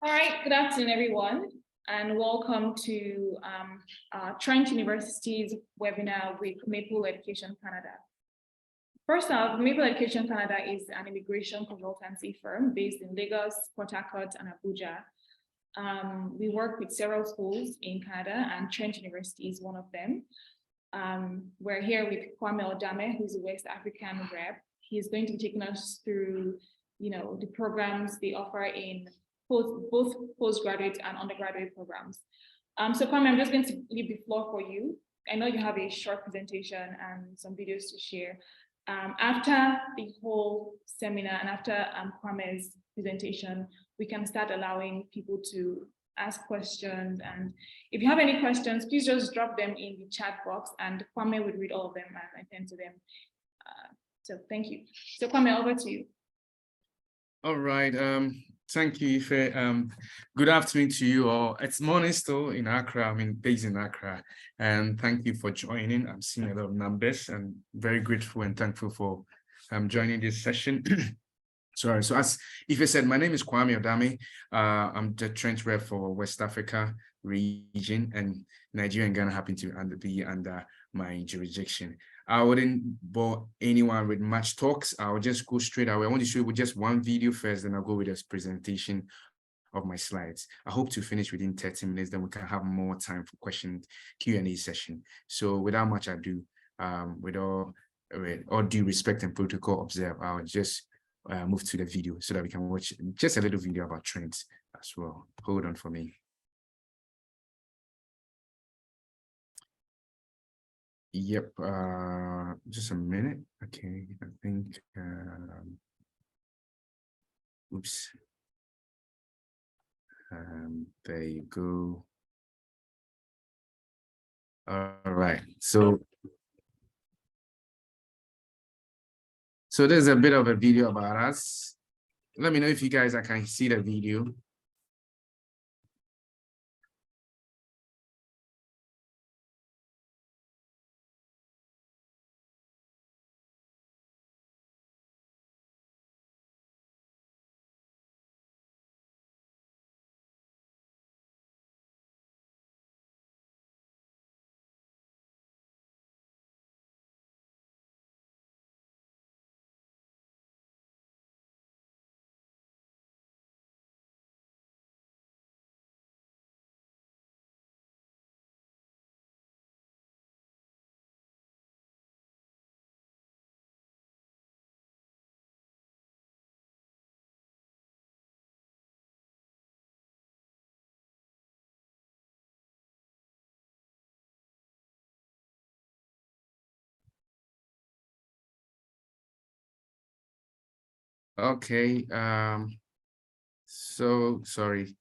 All right, good afternoon, everyone, and welcome to Trent University's webinar with Maple Education Canada. First off, Maple Education Canada is an immigration consultancy firm based in Lagos, Port Harcourt, and Abuja. We work with several schools in Canada, and Trent University is one of them. We're here with Kwame Odame, who's a West African rep. He's going to be taking us through, the programs they offer in both postgraduate and undergraduate programs. So Kwame, I'm just going to leave the floor for you. I know you have a short presentation and some videos to share. After the whole seminar and after Kwame's presentation, we can start allowing people to ask questions. And if you have any questions, please just drop them in the chat box and Kwame would read all of them and attend to them. So thank you. So Kwame, over to you. All right. Thank you, Ife. Good afternoon to you all. It's morning still in Accra. I'm based in Accra. And thank you for joining. I'm seeing a lot of numbers and very grateful and thankful for joining this session. Sorry. So as Ife said, my name is Kwame Odame. I'm the Trent rep for West Africa region, and Nigeria and Ghana happen to be under my jurisdiction. I wouldn't bore anyone with much talks. I'll just go straight away. I want to show you with just one video first, then I'll go with this presentation of my slides. I hope to finish within 30 minutes, then we can have more time for question Q&A session. So without much ado, with all due respect and protocol observed, I'll just move to the video so that we can watch just a little video about trends as well. Hold on for me. Yep, just a minute. Okay, I think, oops. There you go. All right, so there's a bit of a video about us. Let me know if you guys can see the video. Okay, so sorry.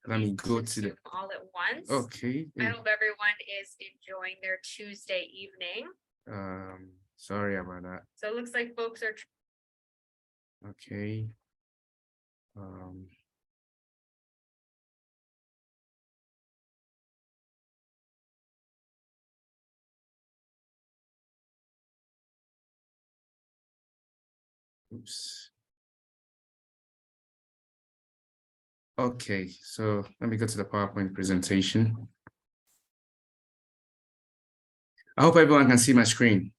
Let me go to the all at once. Okay. I hope everyone is enjoying their Tuesday evening. Sorry about that. So it looks like folks are okay. Oops. Okay, so let me go to the PowerPoint presentation. I hope everyone can see my screen.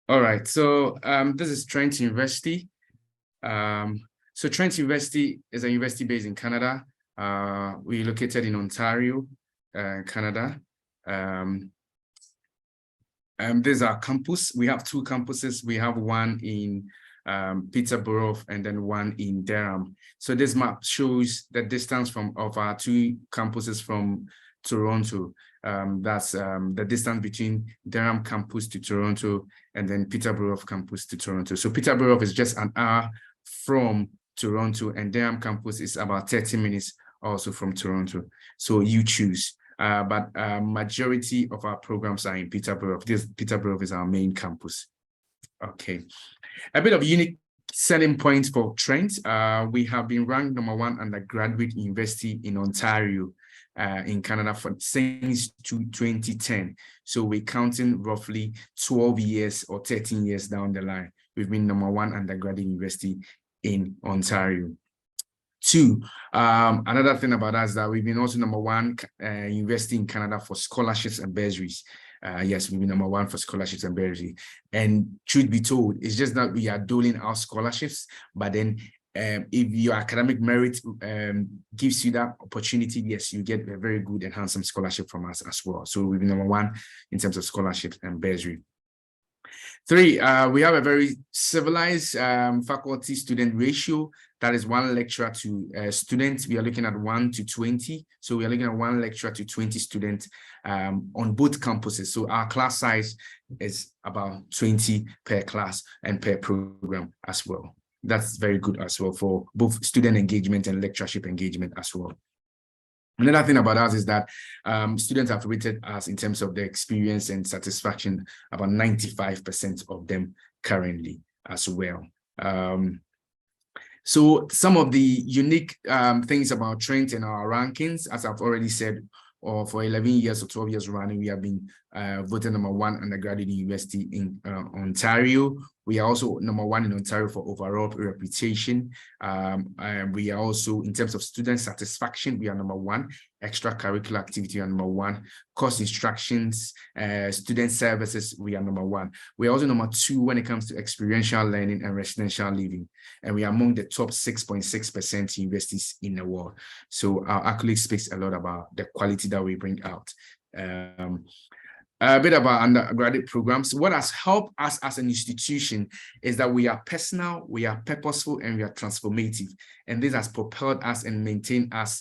All right, so this is Trent University. So Trent University is a university based in Canada. We're located in Ontario, Canada. This is our campus. We have two campuses. We have one in Peterborough and then one in Durham. So this map shows the distance of our two campuses from Toronto. That's the distance between Durham campus to Toronto and then Peterborough campus to Toronto. So Peterborough is just an hour from Toronto and Durham campus is about 30 minutes also from Toronto. So you choose. But majority of our programs are in Peterborough. Peterborough is our main campus. Okay, a bit of unique selling points for Trent. We have been ranked #1 undergraduate university in Ontario, in Canada since 2010. So we're counting roughly 12 years or 13 years down the line. We've been #1 undergraduate university in Ontario. Two, another thing about us is that we've been also #1 university in Canada for scholarships and bursaries. Yes, we've been #1 for scholarships and bursaries. And truth be told, it's just that we are doling out scholarships, but then if your academic merit gives you that opportunity, yes, you get a very good and handsome scholarship from us as well. So we've been #1 in terms of scholarships and bursary. Three, we have a very civilized faculty-student ratio. That is 1 lecturer to students. We are looking at 1 to 20. So we are looking at 1 lecturer to 20 students on both campuses. So our class size is about 20 per class and per program as well. That's very good as well for both student engagement and lectureship engagement as well. Another thing about us is that students have rated us in terms of their experience and satisfaction, about 95% of them currently as well. So some of the unique things about Trent and our rankings, as I've already said, or for 11 years or 12 years running, we have been voted #1 undergraduate university in Ontario. We are also #1 in Ontario for overall reputation. And we are also, in terms of student satisfaction, we are #1. Extracurricular activity, we are #1. Course instructions, student services, we are #1. We are also #2 when it comes to experiential learning and residential living. And we are among the top 6.6% universities in the world. So our accolade speaks a lot about the quality that we bring out. A bit about undergraduate programs. What has helped us as an institution is that we are personal, we are purposeful, and we are transformative. And this has propelled us and maintained us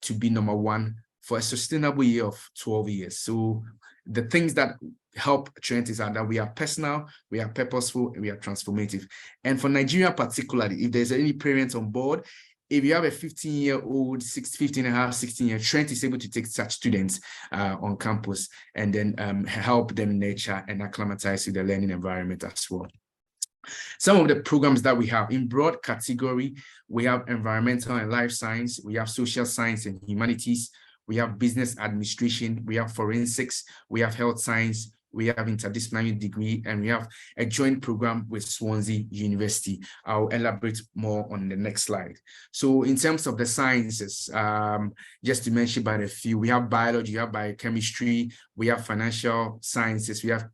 to be #1 for a sustainable year of 12 years. So the things that help Trent is that we are personal, we are purposeful, and we are transformative. And for Nigeria particularly, if there's any parents on board, if you have a 15-year-old, 15 and a half, 16-year, Trent is able to take such students on campus and then help them nurture and acclimatize to the learning environment as well. Some of the programs that we have in broad category, we have environmental and life science, we have social science and humanities, we have business administration, we have forensics, we have health science, we have interdisciplinary degree, and we have a joint program with Swansea University. I'll elaborate more on the next slide. So in terms of the sciences, just to mention about a few, we have biology, we have biochemistry, we have financial sciences, we have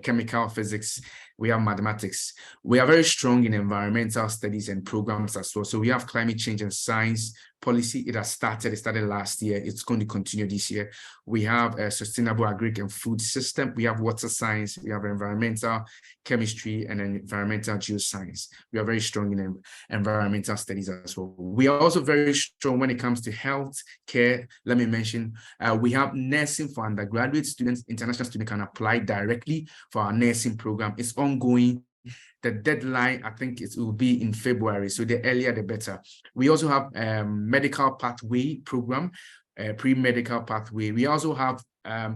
chemical physics, we have mathematics. We are very strong in environmental studies and programs as well. So we have climate change and science policy. It started last year. It's going to continue this year. We have a sustainable agric and food system. We have water science. We have environmental chemistry and environmental geoscience. We are very strong in environmental studies as well. We are also very strong when it comes to health care. Let me mention, we have nursing for undergraduate students. International students can apply directly for our nursing program. It's ongoing. The deadline, I think it will be in February. So the earlier, the better. We also have a medical pathway program, a pre-medical pathway. We also have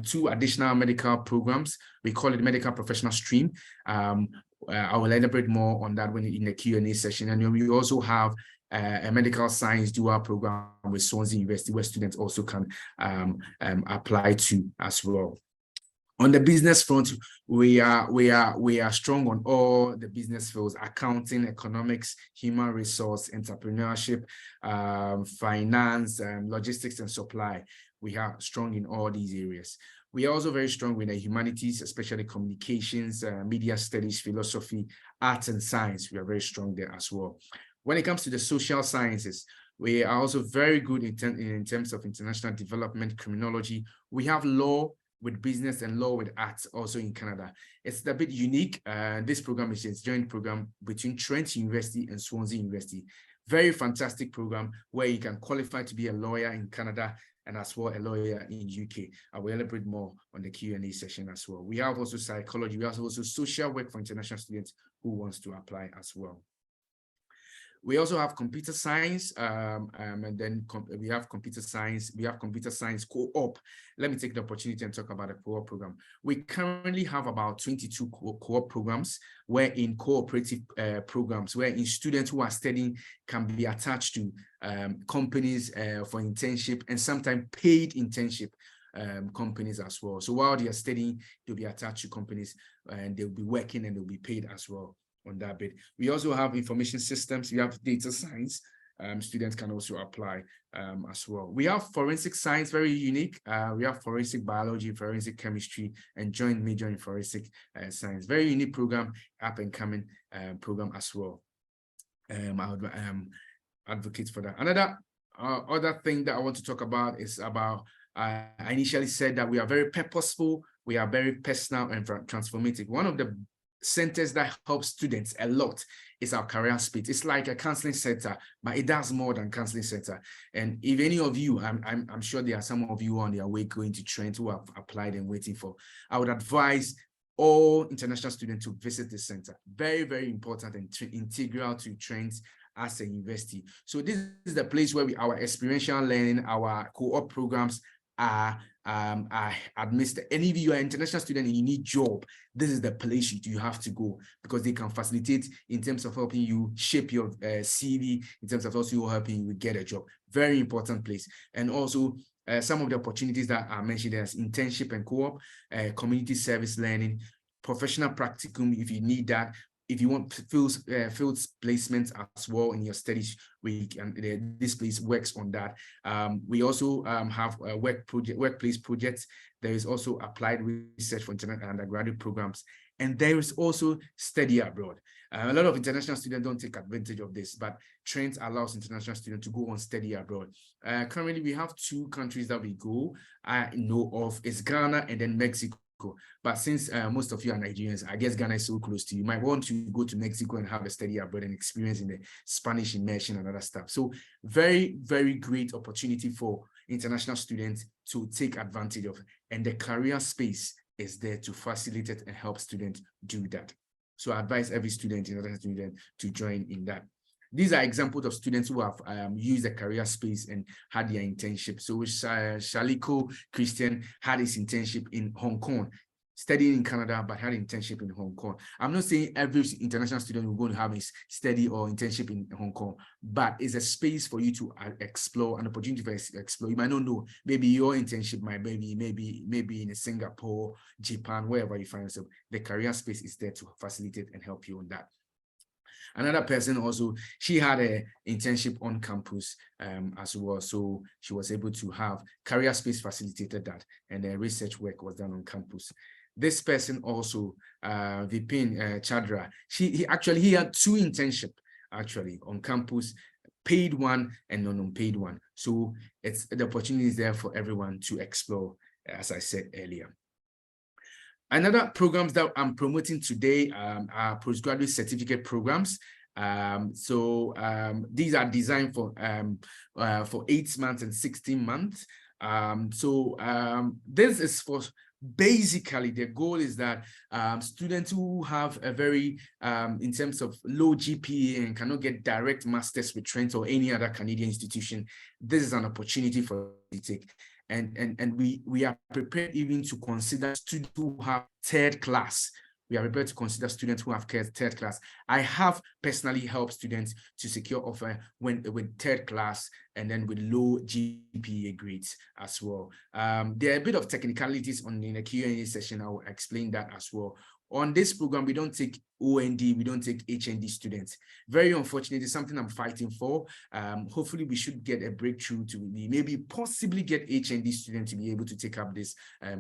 2 additional medical programs. We call it medical professional stream. I will elaborate more on that when in the Q&A session. And we also have a medical science dual program with Swansea University, where students also can apply to as well. On the business front, we are strong on all the business fields: accounting, economics, human resource, entrepreneurship, finance, logistics, and supply. We are strong in all these areas. We are also very strong with the humanities, especially communications, media studies, philosophy, arts, and science. We are very strong there as well. When it comes to the social sciences, we are also very good in terms of international development, criminology. We have law with business and law with arts also in Canada. It's a bit unique. This program is a joint program between Trent University and Swansea University. Very fantastic program where you can qualify to be a lawyer in Canada and as well a lawyer in UK. I will elaborate more on the Q&A session as well. We have also psychology. We have also social work for international students who wants to apply as well. We also have computer science, and then we have computer science. We have computer science co-op. Let me take the opportunity and talk about the co-op program. We currently have about 22 co-op programs, where in cooperative programs, where in students who are studying can be attached to companies for internship and sometimes paid internship companies as well. So while they are studying, they'll be attached to companies and they'll be working and they'll be paid as well. on that bit. We also have information systems. We have data science. Students can also apply as well. We have forensic science, very unique. We have forensic biology, forensic chemistry, and joint major in forensic science. Very unique program, up and coming program as well. I would advocate for that. Another other thing that I want to talk about is about, I initially said that we are very purposeful, we are very personal and transformative. One of the centers that helps students a lot is our career space. It's like a counseling center, but it does more than counseling center. And if any of you, I'm sure there are some of you on their way going to Trent who have applied and waiting for, I would advise all international students to visit this center. Very, very important and integral to Trent as a university. So this is the place where our experiential learning, our co-op programs are administered. And if you are an international student and you need job, this is the place you have to go, because they can facilitate in terms of helping you shape your CV, in terms of also helping you get a job. Very important place. And also some of the opportunities that are mentioned as internship and co-op, community service learning, professional practicum if you need that. If you want field placements as well in your studies, this place works on that. We also have workplace projects. There is also applied research for international undergraduate programs, and there is also study abroad. A lot of international students don't take advantage of this, but Trent allows international students to go on study abroad. Currently, we have 2 countries that we go. I know of, is Ghana and then Mexico. But since most of you are Nigerians, I guess Ghana is so close to you, might want to go to Mexico and have a study abroad and experience in the Spanish immersion and other stuff. So very, very great opportunity for international students to take advantage of. And the career space is there to facilitate and help students do that. So I advise every student, international student, to join in that. These are examples of students who have used the career space and had their internship. So Shaliko Christian had his internship in Hong Kong, studying in Canada, but had internship in Hong Kong. I'm not saying every international student will go to have a study or internship in Hong Kong, but it's a space for you to explore, an opportunity for explore. You might not know, maybe your internship might maybe in Singapore, Japan, wherever you find yourself. The career space is there to facilitate and help you on that. Another person also, she had an internship on campus as well. So she was able to have career space facilitated that, and the research work was done on campus. This person also, Vipin Chadra, he had 2 internships actually on campus, paid one and non-paid one. So it's the opportunity is there for everyone to explore, as I said earlier. Another programs that I'm promoting today are postgraduate certificate programs. These are designed for 8 months and 16 months. This is for basically the goal is that students who have a very in terms of low GPA and cannot get direct masters with Trent or any other Canadian institution, this is an opportunity for you to take. And we are prepared even to consider students who have 3rd class. We are prepared to consider students who have 3rd class. I have personally helped students to secure offer with 3rd class and then with low GPA grades as well. There are a bit of technicalities in the Q&A session. I will explain that as well. On this program, we don't take OND, we don't take HND students. Very unfortunate, it's something I'm fighting for. Hopefully we should get a breakthrough to maybe possibly get HND students to be able to take up this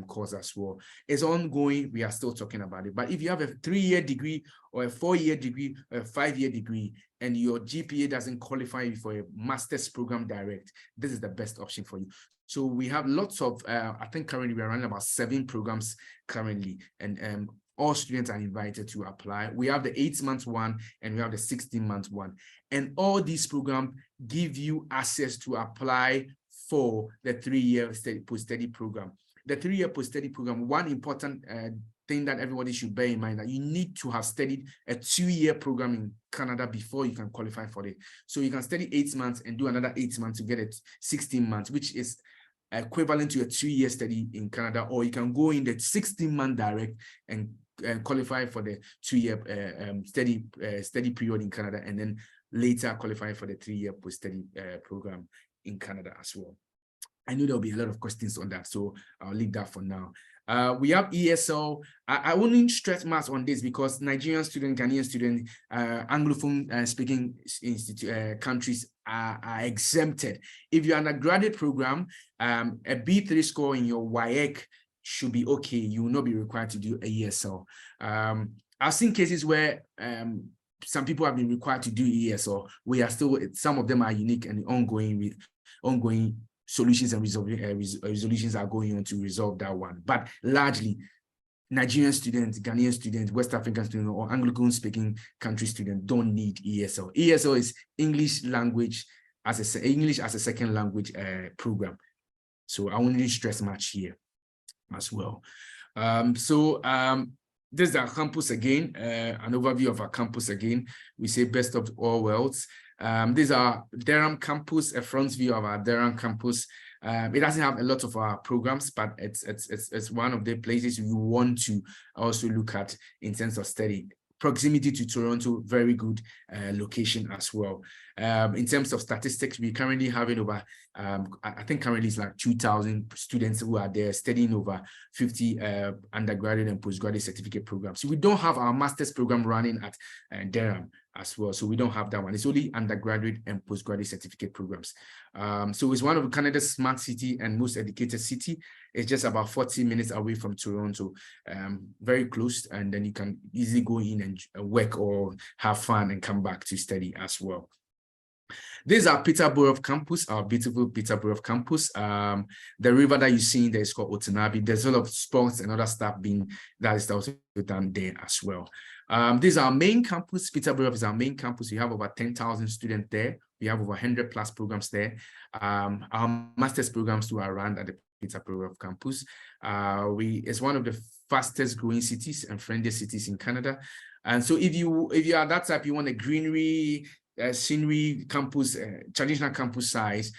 course as well. It's ongoing, we are still talking about it. But if you have a 3-year degree or a 4-year degree or a 5-year degree and your GPA doesn't qualify you for a master's program direct, this is the best option for you. So we have lots of, I think currently we're running about 7 programs currently, and all students are invited to apply. We have the 8-month one and we have the 16-month one. And all these programs give you access to apply for the 3-year post-study program. The 3-year post-study program, one important thing that everybody should bear in mind, that you need to have studied a 2-year program in Canada before you can qualify for it. So you can study 8 months and do another 8 months to get it 16 months, which is equivalent to a 2-year study in Canada, or you can go in the 16-month direct and qualify for the 2-year study period in Canada, and then later qualify for the 3-year post-study program in Canada as well. I know there'll be a lot of questions on that, so I'll leave that for now. We have ESL. I wouldn't stress much on this because Nigerian student, Ghanaian student, Anglophone speaking countries are exempted. If you're undergraduate program, a B3 score in your WAEC should be okay. You will not be required to do a ESL. I've seen cases where some people have been required to do ESL. We are still, some of them are unique and ongoing with ongoing solutions and resolutions are going on to resolve that one. But largely, Nigerian students, Ghanaian students, West African students, or Anglophone speaking country students don't need ESL. ESL is English language English as a second language program. So I won't really stress much here as well. This is our campus again, an overview of our campus again. We say best of all worlds. These are Durham campus, a front view of our Durham campus. It doesn't have a lot of our programs, but it's one of the places you want to also look at in terms of study. Proximity to Toronto, very good location as well. In terms of statistics, we currently having over, I think currently it's like 2,000 students who are there studying over 50 undergraduate and postgraduate certificate programs. So we don't have our master's program running at Durham as well. So we don't have that one. It's only undergraduate and postgraduate certificate programs. So it's one of Canada's smart city and most educated city. It's just about 40 minutes away from Toronto, very close, and then you can easily go in and work or have fun and come back to study as well. This is our Peterborough campus, our beautiful Peterborough campus. The river that you see there is called Otanabi. There's a lot of sports and other stuff that is also done there as well. This is our main campus. Peterborough is our main campus. We have over 10,000 students there. We have over 100 plus programs there. Our master's programs too are run at the Peterborough campus. It's one of the fastest growing cities and friendliest cities in Canada. And so if you are that type, you want a greenery, scenery campus, traditional campus size,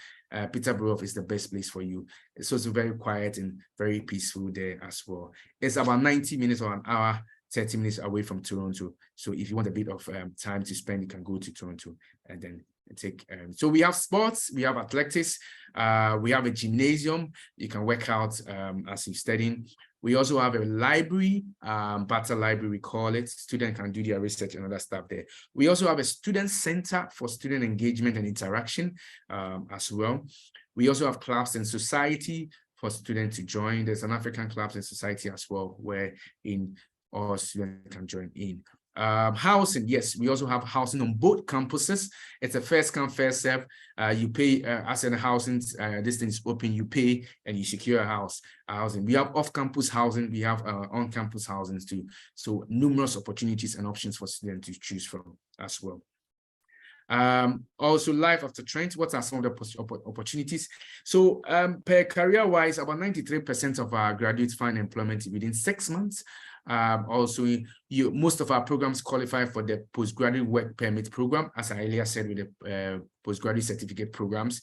Peterborough is the best place for you. It's also very quiet and very peaceful there as well. It's about 90 minutes or an hour, 30 minutes away from Toronto. So if you want a bit of time to spend, you can go to Toronto and then take. So we have sports, we have athletics, we have a gymnasium. You can work out as you're studying. We also have a library, Bata Library, we call it. Students can do their research and other stuff there. We also have a student center for student engagement and interaction as well. We also have clubs and society for students to join. There's an African clubs and society as well, where all students can join in. Housing, yes, we also have housing on both campuses. It's a first come, first serve. You pay as in housing, this thing is open, you pay and you secure a housing. We have off-campus housing, we have on-campus housing too. So numerous opportunities and options for students to choose from as well. Also life after Trent, what are some of the opportunities? So per career-wise, about 93% of our graduates find employment within 6 months. Also, most of our programs qualify for the postgraduate work permit program, as I earlier said, with the postgraduate certificate programs.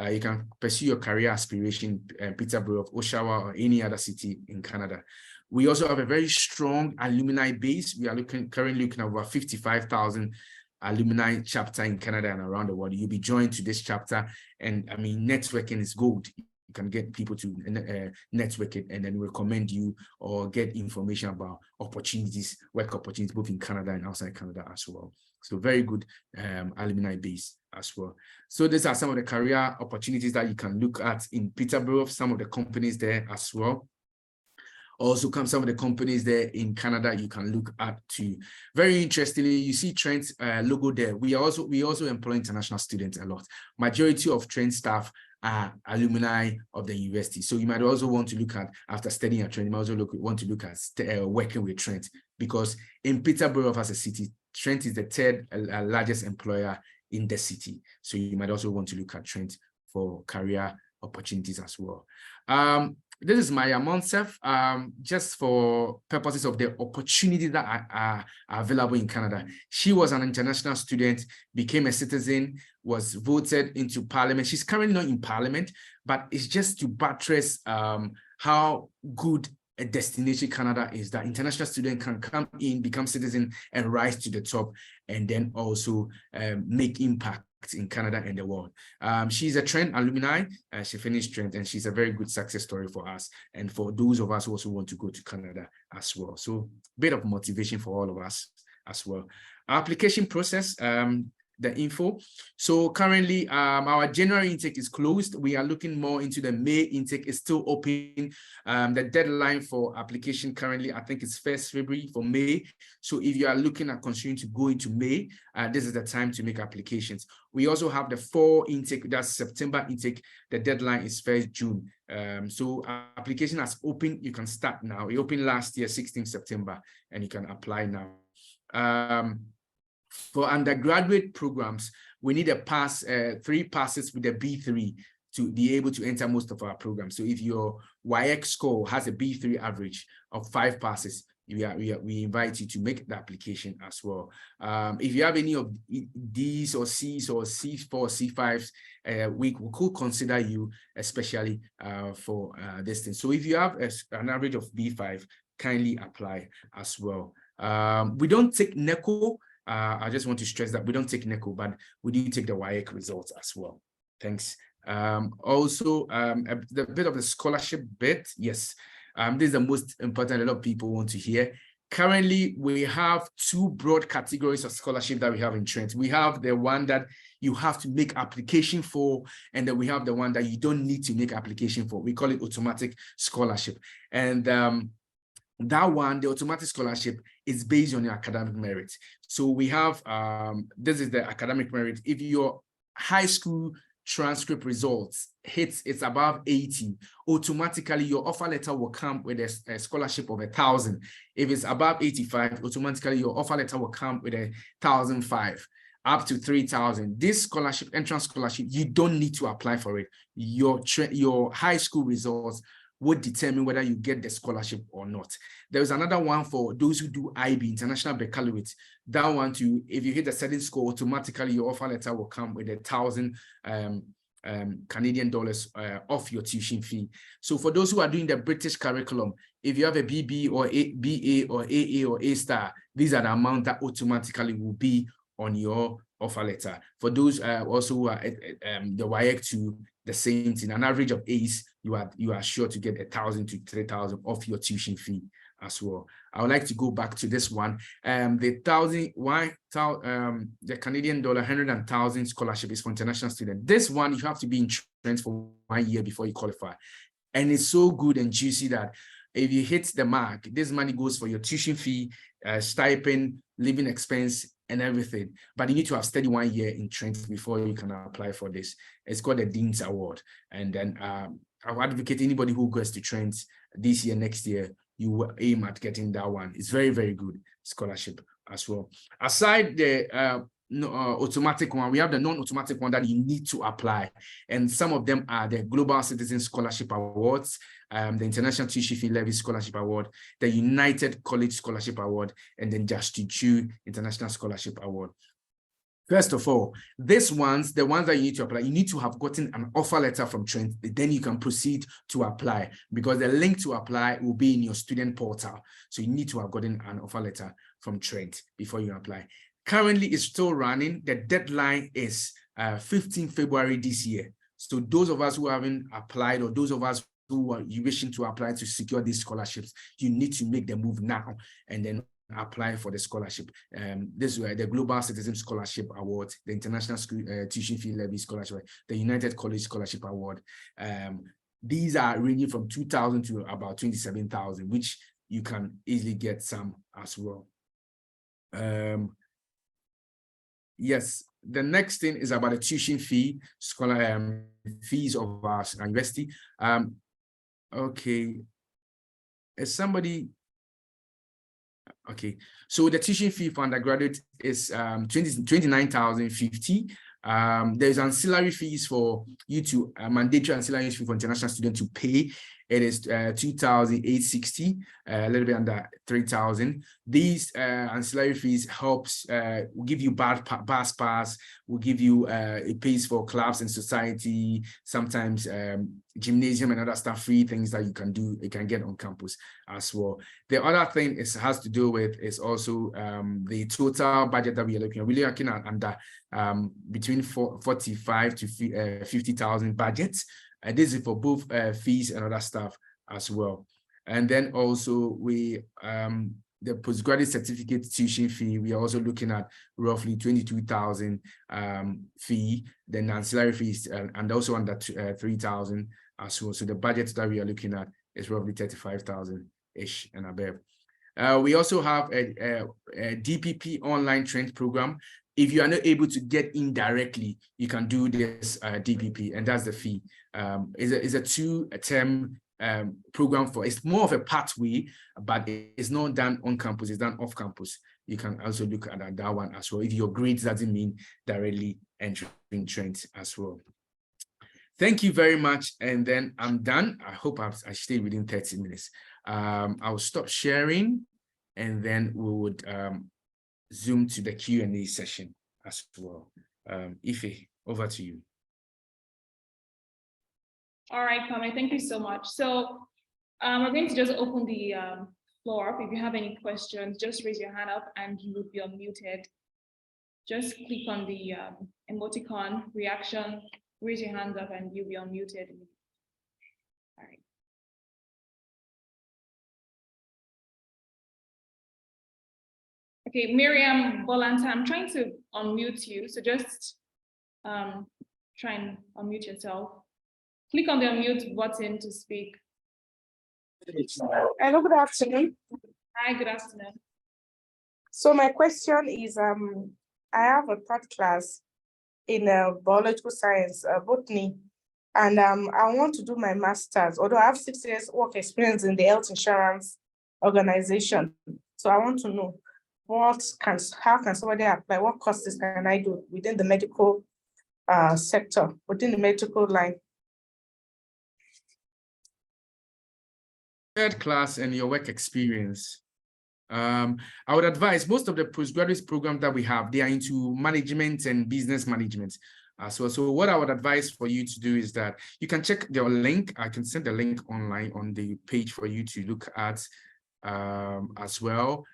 You can pursue your career aspiration in Peterborough, Oshawa, or any other city in Canada. We also have a very strong alumni base. We are currently looking at over 55,000 alumni chapter in Canada and around the world. You'll be joined to this chapter, and I mean, networking is gold. You can get people to network it and then recommend you or get information about opportunities, work opportunities, both in Canada and outside Canada as well. So very good alumni base as well. So these are some of the career opportunities that you can look at in Peterborough, some of the companies there as well. Also some of the companies there in Canada you can look at too. Very interestingly, you see Trent's logo there. We also employ international students a lot. Majority of Trent staff are alumni of the university. So you might also want to look at, after studying at Trent, you might also want to look at working with Trent, because in Peterborough as a city, Trent is the third largest employer in the city. So you might also want to look at Trent for career opportunities as well. This is Maya Monsef, just for purposes of the opportunities that are available in Canada. She was an international student, became a citizen, was voted into parliament. She's currently not in parliament, but it's just to buttress how good a destination Canada is, that international students can come in, become citizen, and rise to the top, and then also make impact in Canada and the world. She's a Trent alumni. She finished Trent, and she's a very good success story for us and for those of us who also want to go to Canada as well. So bit of motivation for all of us as well. Our application process, the info. So currently our January intake is closed. We are looking more into the May intake is still open. The deadline for application currently, I think it's 1st February for May. So if you are looking at considering to go into May, this is the time to make applications. We also have the fall intake, that's September intake. The deadline is 1st June. So application has opened. You can start now. It opened last year, 16th September, and you can apply now. For undergraduate programs, we need a pass, 3 passes with a B3 to be able to enter most of our programs. So if your YX score has a B3 average of 5 passes, we invite you to make the application as well. If you have any of D's or C's or C4, C5s, we could consider you especially for this thing. So if you have an average of B5, kindly apply as well. We don't take NECO. I just want to stress that we don't take NECO, but we do take the WAEC results as well. Thanks. Also, a bit of the scholarship bit. Yes, this is the most important. A lot of people want to hear. Currently, we have 2 broad categories of scholarship that we have in Trent. We have the one that you have to make application for, and then we have the one that you don't need to make application for. We call it automatic scholarship. And that one, the automatic scholarship, is based on your academic merit. So we have, this is the academic merit. If your high school transcript results hits, it's above 80, automatically your offer letter will come with a scholarship of 1,000. If it's above 85, automatically your offer letter will come with 1,005. Up to 3,000. This scholarship, entrance scholarship, you don't need to apply for it. Your high school results would determine whether you get the scholarship or not. There's another one for those who do IB, International Baccalaureate. That one too, if you hit a certain score, automatically your offer letter will come with 1,000 Canadian dollars off your tuition fee. So for those who are doing the British curriculum, if you have a BB or a BA or AA or A star, these are the amount that automatically will be on your offer letter. For those also who are the WAEC to the same thing, an average of A's, you are sure to get 1,000 to 3,000 off your tuition fee as well. I would like to go back to this one. The Canadian dollar 100,000 scholarship is for international students. This one you have to be in Trent for 1 year before you qualify, and it's so good and juicy that if you hit the mark, this money goes for your tuition fee, stipend, living expense, and everything. But you need to have studied 1 year in Trent before you can apply for this. It's called the Dean's Award. And then I would advocate anybody who goes to Trent this year, next year, you will aim at getting that one. It's very, very good scholarship as well. Aside the automatic one, we have the non-automatic one that you need to apply. And some of them are the Global Citizen Scholarship Awards, the International Tuition Fee Levy Scholarship Award, the United College Scholarship Award, and then Justin Chu International Scholarship Award. First of all, these ones, the ones that you need to apply, you need to have gotten an offer letter from Trent, then you can proceed to apply, because the link to apply will be in your student portal. So you need to have gotten an offer letter from Trent before you apply. Currently, it's still running. The deadline is 15 February this year. So those of us who haven't applied, or those of us who are wishing to apply to secure these scholarships, you need to make the move now and then apply for the scholarship. This is the Global Citizen Scholarship Award, the International Tuition Fee Levy Scholarship, the United College Scholarship Award. These are ranging from 2,000 to about 27,000, which you can easily get some as well. Yes, the next thing is about the tuition fee, fees of our university. Okay, is somebody? Okay, so the tuition fee for undergraduate is 29,050. There's ancillary fees for you to mandatory ancillary fee for international students to pay, it is 2,860, a little bit under 3,000. These ancillary fees helps will give you bus pass, will give you it pays for clubs and society, sometimes gymnasium and other stuff, free things that you can get on campus as well. The other thing has to do with is also the total budget that we are looking at. We're looking at under between 45 to 50,000 budgets. This is for both fees and other stuff as well. And then also we the postgraduate certificate tuition fee, we are also looking at roughly 22,000 fee, then ancillary fees and also under 3,000 as well. So the budget that we are looking at is roughly 35,000-ish and above. We also have a DPP online Trent program. If you are not able to get in directly, you can do this DPP, and that's the fee. It's a 2-term program it's more of a pathway, but it's not done on campus, it's done off campus. You can also look at that one as well, if your grades doesn't mean directly entering Trent as well. Thank you very much, and then I'm done. I hope I stayed within 30 minutes. I'll stop sharing, and then we would Zoom to the Q&A session as well. Ife, over to you. All right, Kwame, thank you so much. So we're going to just open the floor up. If you have any questions, just raise your hand up and you will be unmuted. Just click on the emoticon reaction, raise your hands up and you'll be unmuted. All right. Okay, Miriam Bolanta, I'm trying to unmute you. So just try and unmute yourself. Click on the unmute button to speak. Hello, good afternoon. Hi, good afternoon. So my question is, I have a third class in biological science, botany, and I want to do my master's, although I have 6 years work experience in the health insurance organization. So I want to know how can somebody apply, what courses can I do within the medical sector, within the medical line? Third class and your work experience. I would advise most of the postgraduate programs that we have, they are into management and business management as well. So what I would advise for you to do is that you can check the link. I can send the link online on the page for you to look at as well.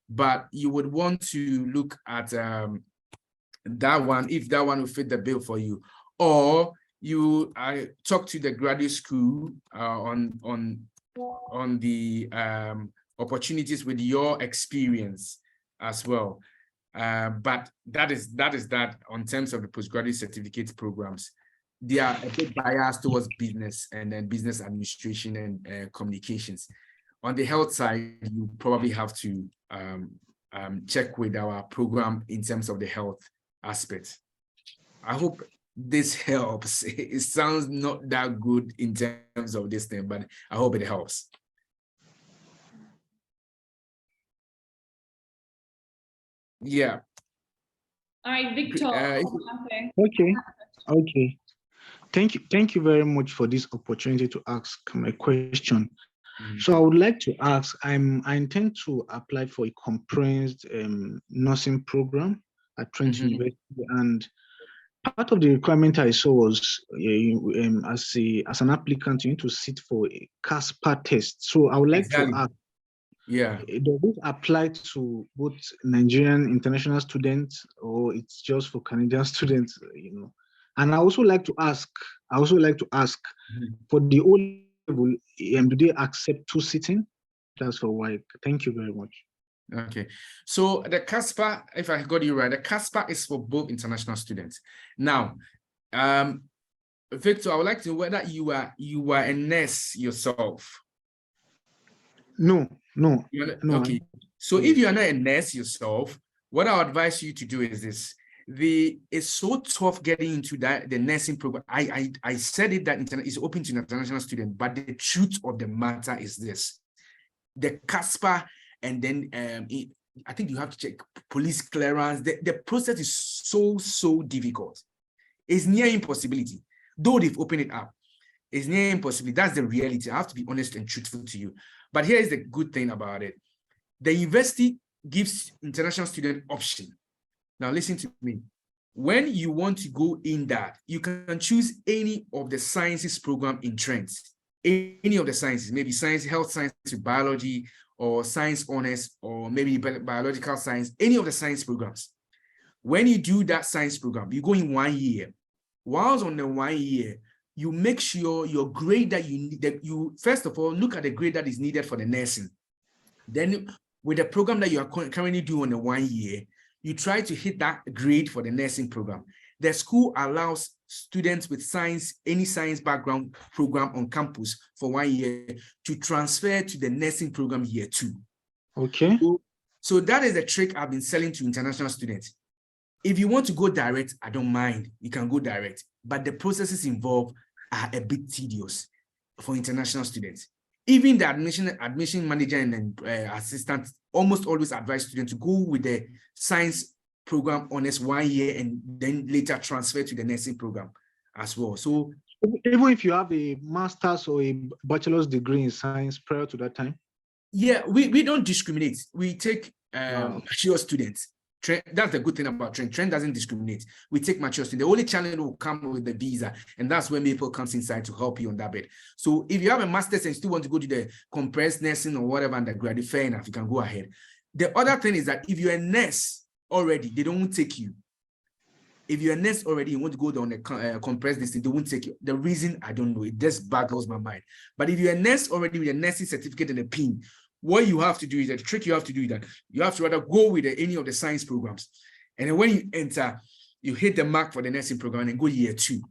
But you would want to look at that one, if that one will fit the bill for you, or you talk to the graduate school on the opportunities with your experience as well. But that is that on terms of the postgraduate certificate programs. They are a bit biased towards business and then business administration and communications. On the health side, you probably have to check with our program in terms of the health aspect. I hope this helps. It sounds not that good in terms of this thing, but I hope it helps. Yeah. All right, Victor. Okay. Thank you very much for this opportunity to ask my question. So I would like to ask, I intend to apply for a comprehensive nursing program at Trent University, and part of the requirement I saw was as an applicant, you need to sit for a CASPA test. So I would like to ask, does it apply to both Nigerian international students, or it's just for Canadian students? And I also like to ask, for the O level, do they accept 2 sitting? That's for why. Thank you very much. Okay, so the CASPA, if I got you right, the CASPA is for both international students. Now, Victor, I would like to know whether you are a nurse yourself. No. Okay, so if you are not a nurse yourself, what I would advise you to do is this. It's so tough getting into the nursing program. I said it that it's open to international students, but the truth of the matter is this: the CASPA, and then I think you have to check police clearance. The process is so difficult. It's near impossibility, though they've opened it up. It's near impossible. That's the reality. I have to be honest and truthful to you. But here is the good thing about it. The university gives international student option. Now listen to me. When you want to go in that, you can choose any of the sciences program in Trent. Any of the sciences, maybe science, health science with biology, or science honors, or maybe biological science, any of the science programs. When you do that science program, you go in 1 year. Whilst on the 1 year, you make sure your grade that you need, that you first of all look at the grade that is needed for the nursing. Then with the program that you are currently doing on the 1 year, you try to hit that grade for the nursing program. The school allows students with science, any science background program on campus for 1 year to transfer to the nursing program year 2. Okay. So that is the trick I've been selling to international students. If you want to go direct, I don't mind. You can go direct, but the processes involved are a bit tedious for international students. Even the admission manager and assistant almost always advise students to go with the science program honors 1 year and then later transfer to the nursing program as well. So even if you have a master's or a bachelor's degree in science prior to that time? Yeah, we don't discriminate. We take Wow. mature students. That's the good thing about Trent. Trent doesn't discriminate. We take mature students. The only challenge will come with the visa, and that's when Maple comes inside to help you on that bit. So if you have a master's and still want to go to the compressed nursing or whatever undergraduate, fair enough, you can go ahead. The other thing is that if you're a nurse already, they don't take you. If you're a nurse already, you want to go down the compressed this, they won't take you. The reason, I don't know. It just boggles my mind. But if you're a nurse already with a nursing certificate and a PIN, what you have to do is, the trick you have to do is that you have to rather go with any of the science programs. And then when you enter, you hit the mark for the nursing program and go year 2.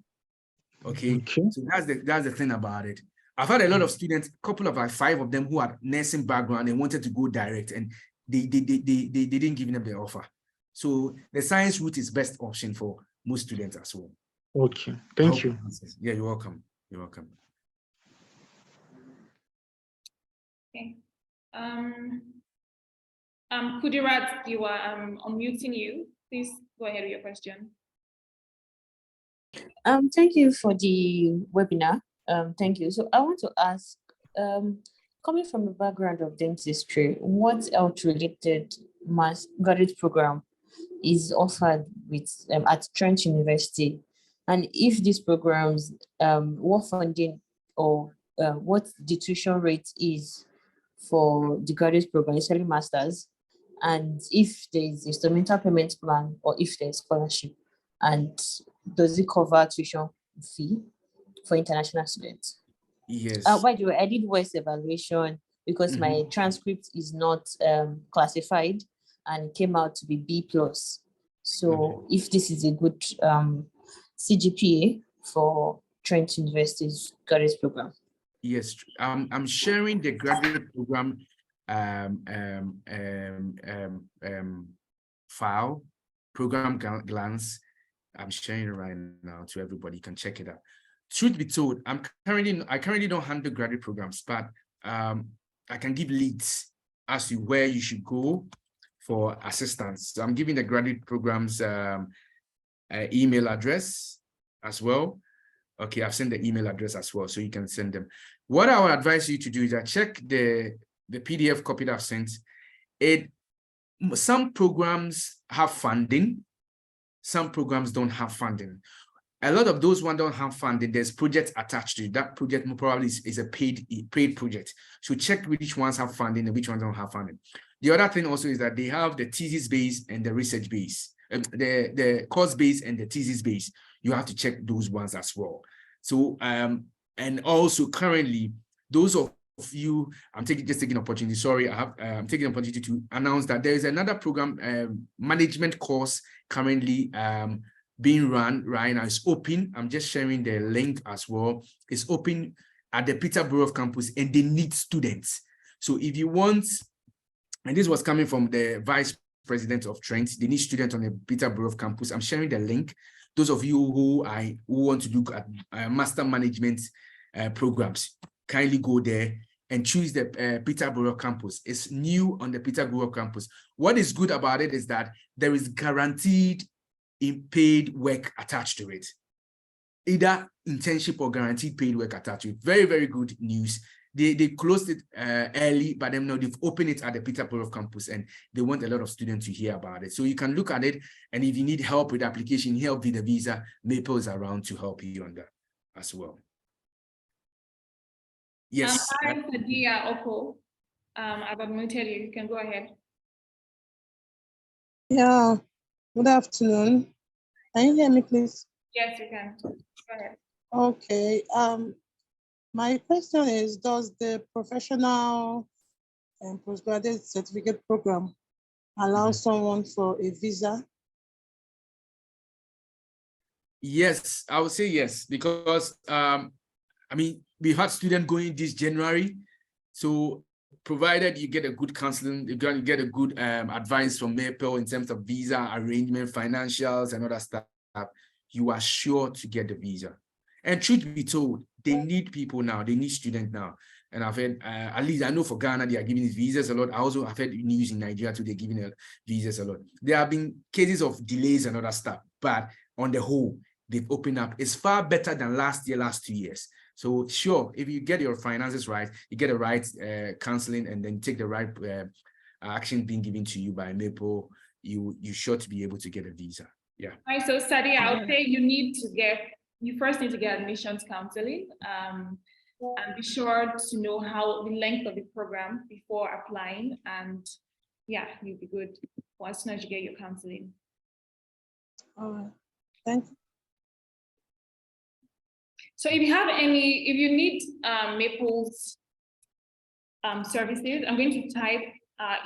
Okay. So that's the thing about it. I've had a lot of students, a couple of 5 of them who had nursing background and wanted to go direct, and they didn't give them the offer. So the science route is best option for most students as well. Okay, thank you. Yeah, you're welcome. You're welcome. Okay. Kudirat, you are unmuting you. Please go ahead with your question. Thank you for the webinar. Thank you. So I want to ask, coming from the background of dentistry, what health-related graduate program is offered with at Trent University? And if these programs, what funding or what the tuition rate is for the graduate program, especially masters, and if there is instrumental payment plan or if there's scholarship, and does it cover tuition fee for international students? Yes. By the way, I did voice evaluation because my transcript is not classified and it came out to be B+. So if this is a good CGPA for Trent University's graduate program. Yes, I'm sharing the graduate program file, program glance. I'm sharing it right now to everybody. You can check it out. Truth be told, I currently don't handle graduate programs, but I can give leads as to where you should go for assistance. So I'm giving the graduate programs email address as well. Okay, I've sent the email address as well, so you can send them. What I would advise you to do is that check the PDF copy that I've sent. Some programs have funding, some programs don't have funding. A lot of those ones don't have funding. There's projects attached to it. That project probably is a paid project. So check which ones have funding and which ones don't have funding. The other thing also is that they have the thesis base and the research base, the course base and the thesis base. You have to check those ones as well. So and also currently, those of you, I'm taking opportunity. Sorry, I'm taking an opportunity to announce that there is another program, management course currently being run right now. It's open. I'm just sharing the link as well. It's open at the Peterborough campus, and they need students. So if you want, and this was coming from the vice president of Trent, they need students on the Peterborough campus. I'm sharing the link. Those of you who want to look at master management programs, kindly go there and choose the Peterborough campus. It's new on the Peterborough campus. What is good about it is that there is guaranteed in paid work attached to it. either internship or guaranteed paid work attached to it. Very, very good news. They closed it early, but then now they've opened it at the Peterborough campus, and they want a lot of students to hear about it. So you can look at it, and if you need help with the application, help with the visa, Maple is around to help you on that as well. Yes. Hi, Sadia Oko. I've unmuted you. You can go ahead. Yeah, good afternoon. Can you hear me, please? Yes, you can. Go ahead. Okay. My question is, does the professional and postgraduate certificate program allow someone for a visa? Yes, I would say yes, because I mean, we had students going this January. So provided you get a good counseling, you get a good advice from Maple in terms of visa arrangement, financials, and other stuff, you are sure to get the visa. And truth be told, they need people now, they need students now. And I've heard, at least I know for Ghana, they are giving these visas a lot. I also have heard news in Nigeria too, they're giving visas a lot. There have been cases of delays and other stuff, but on the whole, they've opened up. It's far better than last 2 years. So sure, if you get your finances right, you get the right counseling, and then take the right action being given to you by Maple, you're sure to be able to get a visa. Yeah. All right, so Sadia, I would say you first need to get admissions counseling, and be sure to know how the length of the program before applying, and yeah, you'll be good as soon as you get your counseling. All right, thank you. So if you need Maple's services, I'm going to type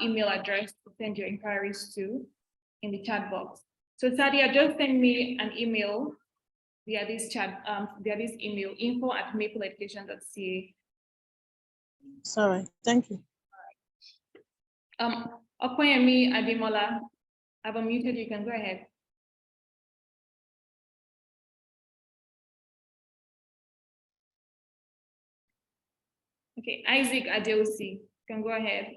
email address to send your inquiries to in the chat box. So Sadia, just send me an email via this email, info@mapleeducation.ca. Sorry, thank you. Okoyemi Ademola, I've unmuted, you can go ahead. Okay, Isaac Adeosi, you can go ahead.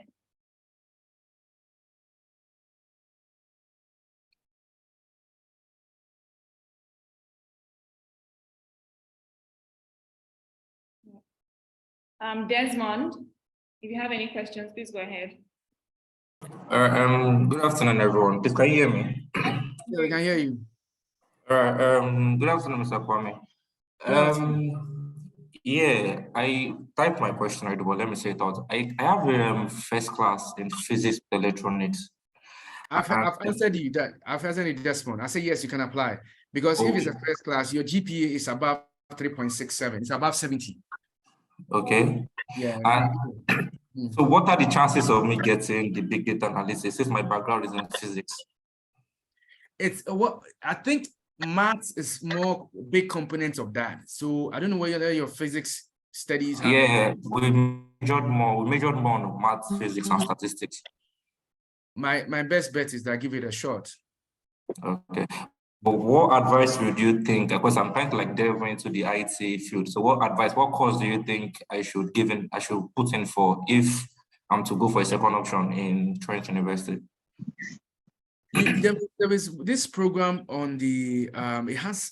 Desmond, if you have any questions, please go ahead. Good afternoon, everyone. Please, can you hear me? Yeah, we can hear you. Good afternoon, Mr. Kwame. Yeah, I typed my question already, but let me say it out. I have first class in physics electronics. I've answered you that. I've answered it this morning. I say yes, you can apply, because if it's a first class, your GPA is above 3.67. It's above 70. Okay. Yeah. So what are the chances of me getting the big data analysis since my background is in physics? It's what I think maths is more big component of that. So I don't know whether your physics studies have. Yeah, we majored more on maths, physics, and statistics. My best bet is that I give it a shot. Okay. But what advice would you think, because I'm trying to like delve into the IT field. So what course do you think I should put in for if I'm to go for a second option in Trent University? There is this program on the it has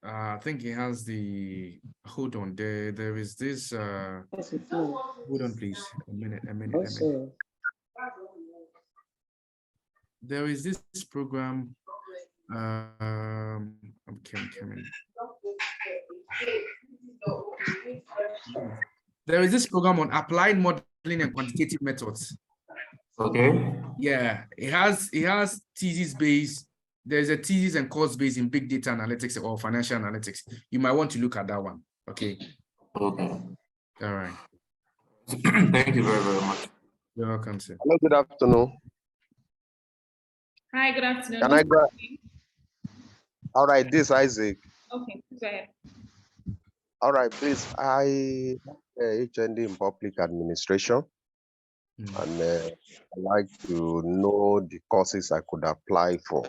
I think it has the hold on there is this hold on please a minute. There is this program I'm coming. There is this program on applied modeling and quantitative methods. Okay. Yeah, it has thesis based. There's a thesis and course based in big data analytics or financial analytics. You might want to look at that one. Okay. Okay. All right. Thank you very, very much. You're welcome, sir. Hello, good afternoon. Hi, good afternoon. Can I go? All right, this is Isaac. Okay, go ahead. All right, please. I HND in public administration, and I'd like to know the courses I could apply for.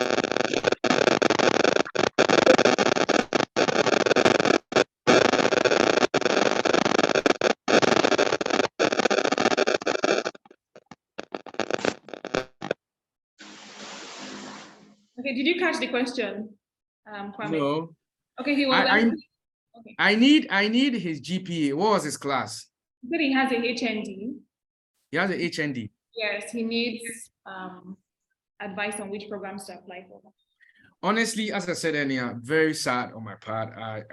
Okay, did you catch the question, Kwame? No. Okay, he was. Okay. I need his GPA. What was his class? He said he has a HND. He has a HND. Yes, he needs advice on which programs to apply for. Honestly, as I said earlier, very sad on my part. I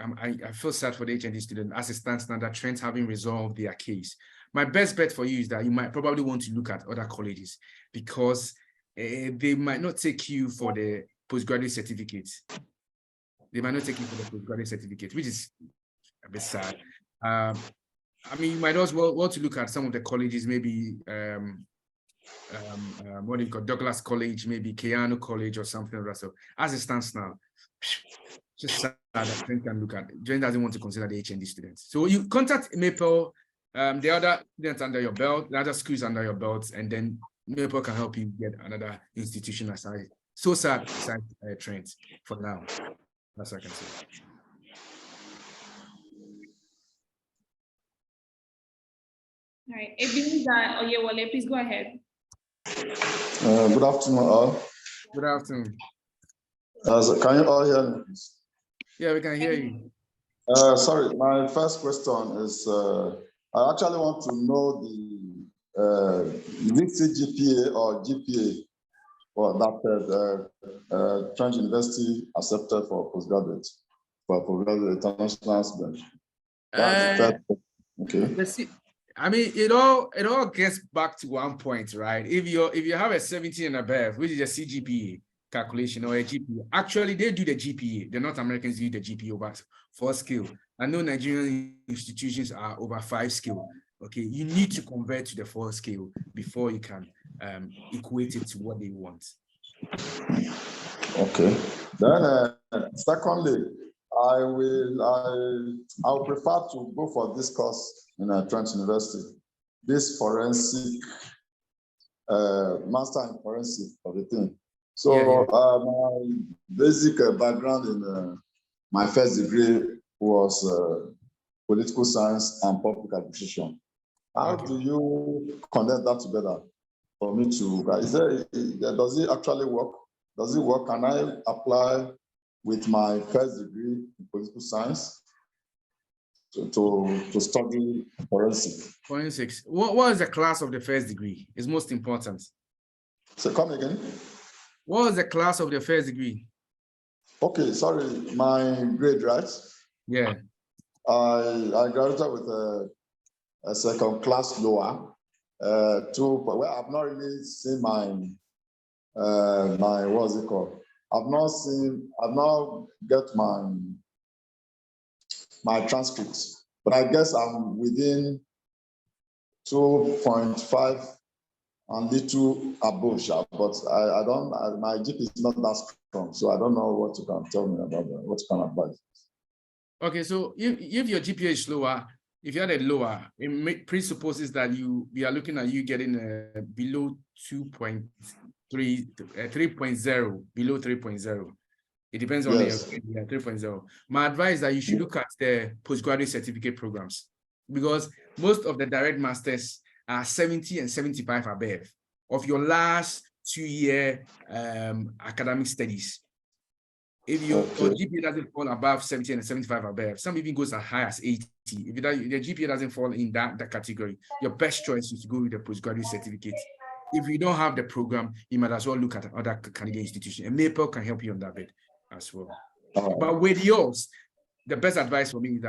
feel sad for the HND student as it stands now that Trent having resolved their case. My best bet for you is that you might probably want to look at other colleges because they might not take you for the postgraduate certificate. They might not take you for the postgraduate certificate, which is a bit sad. I mean, you might also want to look at some of the colleges, maybe what do you call Douglas College, maybe Keanu College or something like that. So as it stands now, just sad that Trent can look at. Trent doesn't want to consider the HND students. So you contact Maple, the other students under your belt, the other schools under your belt, and then Maple can help you get another institution aside. So sad aside Trent for now. That's what I can say. All right, Ebenezer Oyewole, please go ahead. Good afternoon, all. Good afternoon. Can you all hear me, please? Yeah, we can hear you. Sorry, my first question is, I actually want to know the CGPA or GPA for that Trent University accepted for postgraduate international student. Okay. I mean, it all gets back to one point, right? If you have a 17 and above, which is a CGPA calculation or a GPA, actually they do the GPA. The North Americans do the GPA over 4 skill. I know Nigerian institutions are over 5 skill. Okay, you need to convert to the 4 skill before you can equate it to what they want. Okay. Then secondly, I will prefer to go for this course in Trent University. This forensic master in forensic of the thing. So my basic background in my first degree was political science and public administration. How do you connect that together for me to? Does it actually work? Does it work? Can I apply with my first degree in political science to study forensic? Forensics. What is the class of the first degree? It's most important. So come again. What was the class of the first degree? Okay, sorry, my grade, right? Yeah. I graduated with a second class lower. Well, I've not really seen my what's it called? I've not get my transcripts, but I guess I'm within 2.5 and little above, but I don't. My GP is not that strong, so I don't know what you can tell me about that. What you can advise? Okay, so if your GPA is lower, if you had a lower, it presupposes that we are looking at you getting below 2.3, 3.0, below 3.0. It depends on the 3.0. My advice is that you should look at the postgraduate certificate programs because most of the direct masters are 70 and 75 above of your last 2-year academic studies. If your GPA doesn't fall above 70 and 75 above, some even goes as high as 80. If the GPA doesn't fall in that category, your best choice is to go with the postgraduate certificate. If you don't have the program, you might as well look at other Canadian institutions, and Maple can help you on that bit as well. But with yours, the best advice for me is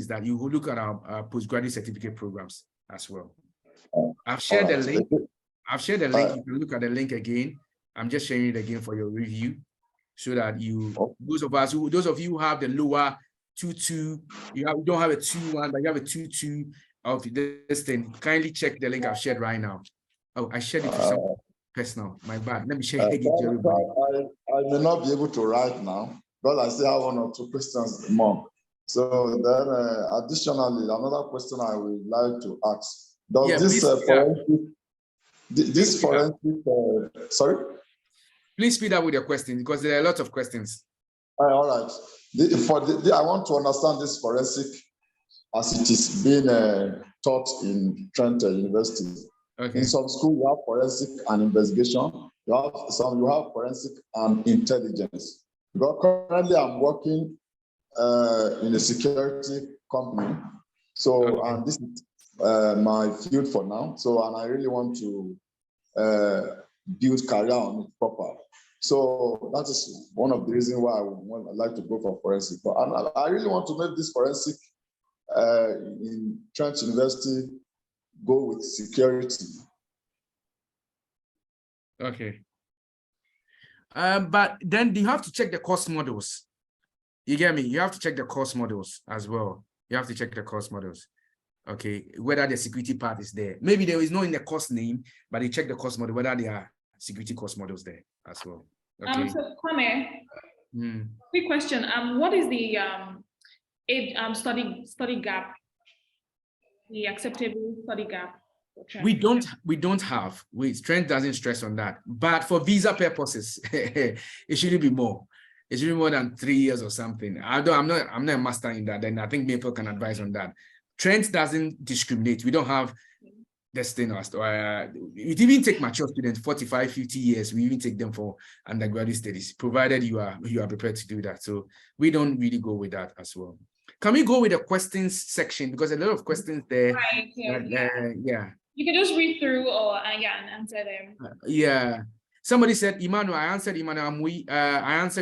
that you will look at our postgraduate certificate programs as well. I've shared the link. You can look at the link again. I'm just sharing it again for your review, so that those of you who have the lower 2.2, you don't have a 2.1, but you have a 2.2 of this thing. Kindly check the link I've shared right now. Oh, I shared it to some personal. My bad. Let me share it again to everybody. I may not be able to write now, but I still have 1 or 2 questions more. So then, additionally, another question I would like to ask. Does this forensic, sorry? Please speed up with your questions because there are a lot of questions. All right. I want to understand this forensic as it is being taught in Trent University. Okay. In some schools, you have forensic and investigation. You have forensic and intelligence. Because currently I'm working in a security company. So, and this is my field for now. So, and I really want to build career on it proper. So that is one of the reasons why I'd like to go for forensic. But I really want to make this forensic in Trent University go with security. Okay. But then you have to check the course models. You get me? You have to check the course models as well. You have to check the course models. Okay, whether the security part is there. Maybe there is no in the course name, but you check the course model, whether there are security course models there as well. Okay. So Kwame, quick question. What is the study gap? The acceptable study gap? We don't have. Trent doesn't stress on that. But for visa purposes, it shouldn't be more. It should be more than 3 years or something. I'm not a master in that. Then I think Maple can advise on that. Trent doesn't discriminate. We don't have this thing. We even take mature students 45, 50 years. We even take them for undergraduate studies, provided you are prepared to do that. So we don't really go with that as well. Can we go with the questions section? Because a lot of questions there. Right. Yeah. You can just read through or and answer them. Yeah. Somebody said, Emmanuel, I answered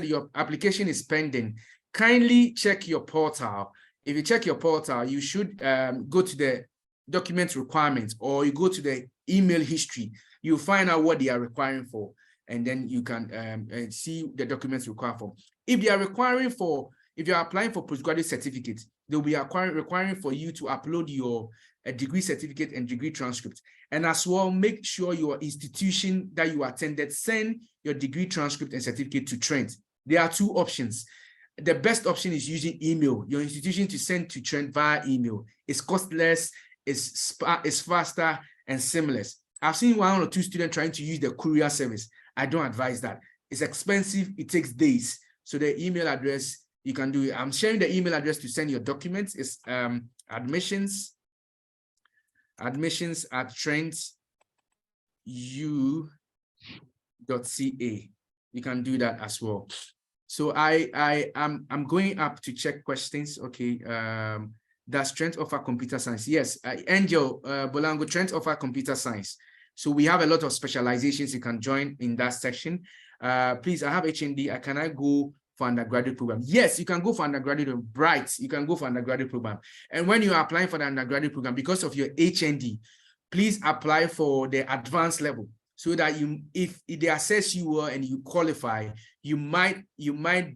your application is pending. Kindly check your portal. If you check your portal, you should go to the document requirements, or you go to the email history. You'll find out what they are requiring for, and then you can see the documents required for. If they are requiring for, if you are applying for postgraduate certificate, they'll be requiring for you to upload your degree certificate and degree transcript. And as well, make sure your institution that you attended send your degree transcript and certificate to Trent. There are two options. The best option is using email. Your institution to send to Trent via email. It's costless, it's faster, and seamless. I've seen 1 or 2 students trying to use the courier service. I don't advise that. It's expensive. It takes days. So the email address, you can do it. I'm sharing the email address to send your documents. It's admissions@trentu.ca. You can do that as well. So I'm going up to check questions. Okay. Does Trent offer computer science? Yes. Angel Bolango, Trent offer computer science. So we have a lot of specializations you can join in that section. Please, I have HND. Can I go for undergraduate program? Yes, you can go for undergraduate. Bright, you can go for undergraduate program. And when you are applying for the undergraduate program, because of your HND, please apply for the advanced level, so that if they assess you well and you qualify, you might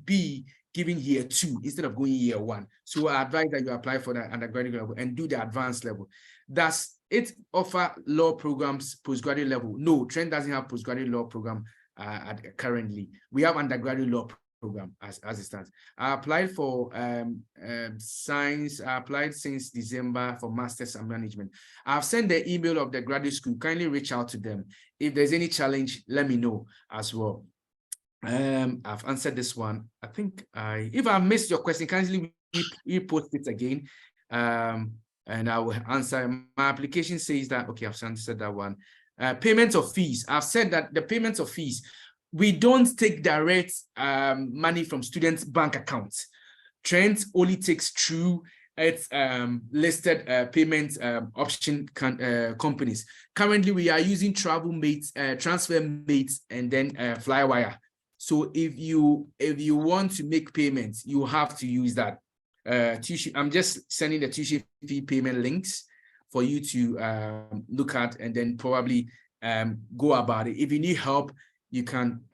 be giving year 2 instead of going year 1. So I advise that you apply for the undergraduate level and do the advanced level. Does it offer law programs postgraduate level? No, Trent doesn't have postgraduate law program currently. We have undergraduate law program as it stands. I applied for science. I applied since December for masters and management. I've sent the email of the graduate school. Kindly reach out to them. If there's any challenge, let me know as well. I've answered this one. I think if I missed your question, kindly repost it again, and I will answer. My application says that, okay, I've answered that one. Payment of fees. I've said that the payments of fees, we don't take direct money from students' bank accounts. Trent only takes through its listed payment option companies. Currently, we are using TravelMate, TransferMate, and then Flywire. So if you want to make payments, you have to use that. I'm just sending the tuition fee payment links for you to look at, and then probably go about it. If you need help, you can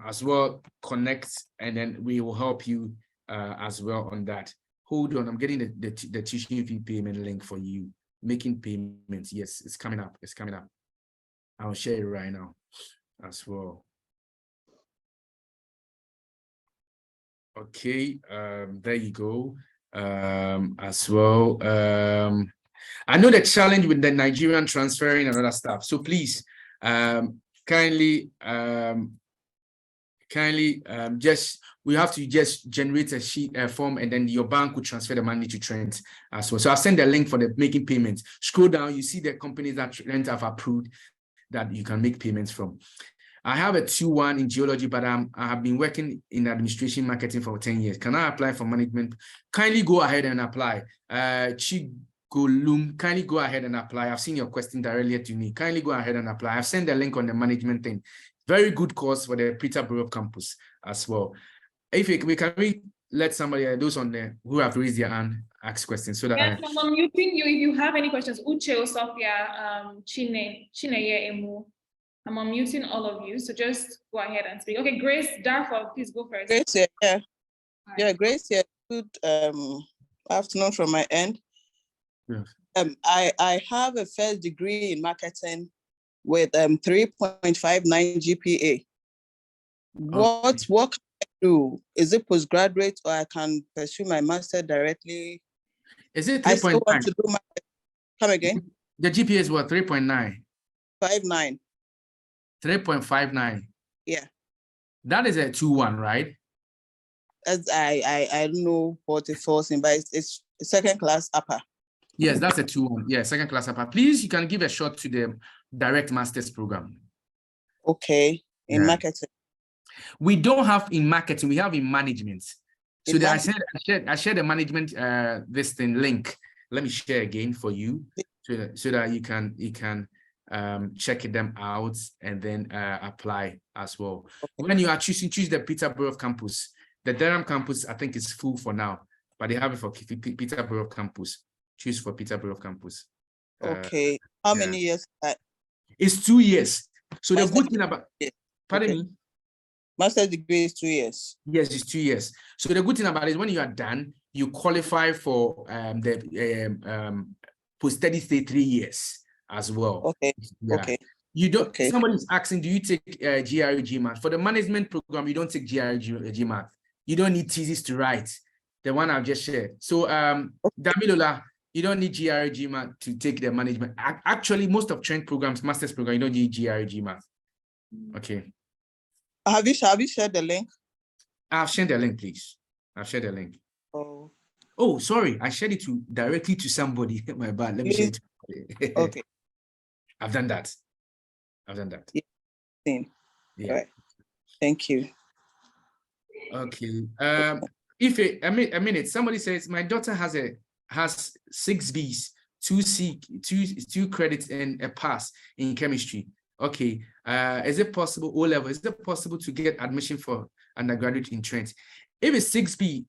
as well connect, and then we will help you as well on that. Hold on, I'm getting the tuition fee payment link for you. Making payments, yes, it's coming up. It's coming up. I'll share it right now as well. Okay, there you go. As well. I know the challenge with the Nigerian transferring and other stuff. So please, kindly we have to just generate a sheet form, and then your bank will transfer the money to Trent as well. So I'll send the link for the making payments. Scroll down, you see the companies that Trent have approved that you can make payments from. I have a 2-1 in geology, but I have been working in administration marketing for 10 years. Can I apply for management? Kindly go ahead and apply. Chigolum, kindly go ahead and apply. I've seen your question directly to me. Kindly go ahead and apply. I've sent the link on the management thing. Very good course for the Peterborough campus as well. If we let somebody, those on there who have raised their hand, ask questions so that yes, I'm unmuting you if you have any questions. Uche, Sophia, Chineye, Emu. I'm unmuting all of you, so just go ahead and speak. Okay, Grace, Darfur, please go first. Grace, yeah, Grace, yeah. Good afternoon from my end. Yes. I have a first degree in marketing with 3.59 GPA. What can I do? Is it postgraduate or I can pursue my master directly? Is it 3.9? I still want to do my, come again? The GPA is what, 3.9? 5.9. 3.59. Yeah. That is a 2-1, right? As I don't know what it falls in, but it's second class upper. Yes, that's a 2-1. Yeah, second class upper. Please, you can give a shot to the direct master's program. Okay, in marketing. We don't have in marketing, we have in management. So I shared the management this thing link. Let me share again for you so that you can check them out and then apply as well. Okay. When you are choose the Peterborough campus. The Durham campus, I think, is full for now, but they have it for Peterborough campus. Choose for Peterborough campus. Okay. How many years? It's 2 years. So the good thing about, pardon me? Master's degree is 2 years. Yes, it's 2 years. So the good thing about it is when you are done, you qualify for the post-study stay 3 years as well. Okay. Yeah. Okay. You don't. Okay. Somebody's asking, do you take GRE GMAT? For the management program, you don't take GRE GMAT. You don't need thesis to write. The one I've just shared. So Damilola, you don't need GRE GMAT to take the management. Actually, most of Trent programs, master's program, you don't need GRE GMAT. Okay. Have you shared the link? I've shared the link, please. I've shared the link. Oh, sorry. I shared it directly to somebody. My bad. Let me share it. Okay. I've done that. Yeah. Yeah. Right. Thank you. Okay. If a minute, somebody says my daughter has 6 Bs, 2 credits and a pass in chemistry. Okay. Is it possible O-level? Is it possible to get admission for undergraduate in Trent? If it's 6B,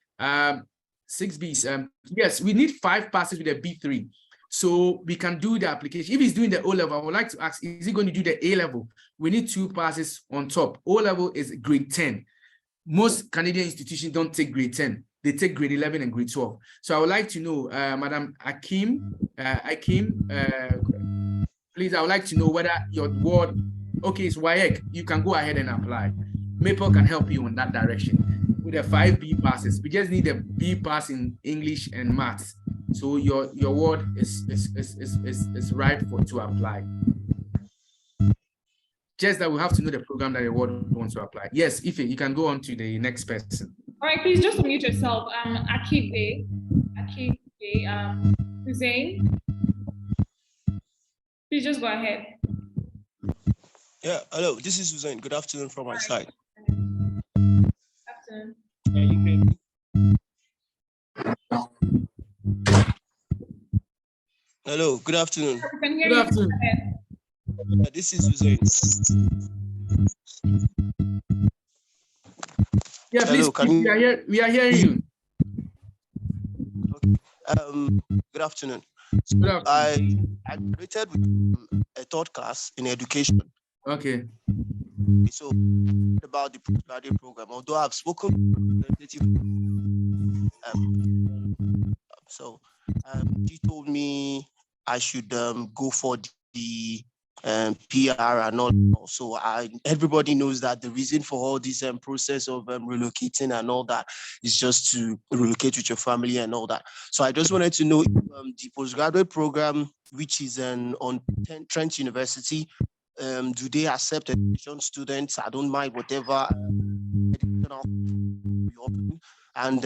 6 Bs, yes, we need 5 passes with a B3. So we can do the application. If he's doing the O-level, I would like to ask, is he going to do the A-level? We need 2 passes on top. O-level is grade 10. Most Canadian institutions don't take grade 10. They take grade 11 and grade 12. So I would like to know, Madam Akim, please, I would like to know whether your ward, okay, it's WAEC, you can go ahead and apply. Maple can help you in that direction with the 5 B passes. We just need a B pass in English and maths. So your ward is ripe to apply. Just that we have to know the program that your ward wants to apply. Yes, Ife, you can go on to the next person. All right, please just unmute yourself. Akibe, Hussein. Please just go ahead. Yeah, hello, this is Hussein. Good afternoon from my side. Good afternoon. Can you hear me? Hello, good afternoon. I can hear you. Good afternoon. This is Hussein. Yeah, please. Hello, we are hearing you. Okay. Good afternoon. So I graduated with a 3rd class in education. Okay. So about the postgraduate program, although I've spoken, she told me I should go for the PR and all. So everybody knows that the reason for all this process of relocating and all that is just to relocate with your family and all that. So I just wanted to know if, the postgraduate program, which is on Trent University, do they accept education students? I don't mind whatever. And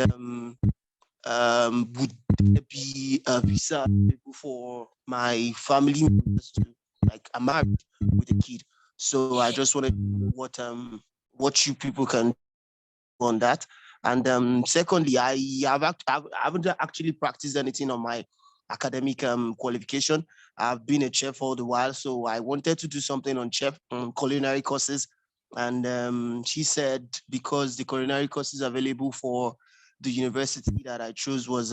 would there be a visa for my family members to, like, I'm married with a kid, So I just wanted to know what you people can do on that. And secondly, I haven't actually practiced anything on my academic qualification. I've been a chef all the while, so I wanted to do something on chef culinary courses. And she said because the culinary courses available for the university that I chose was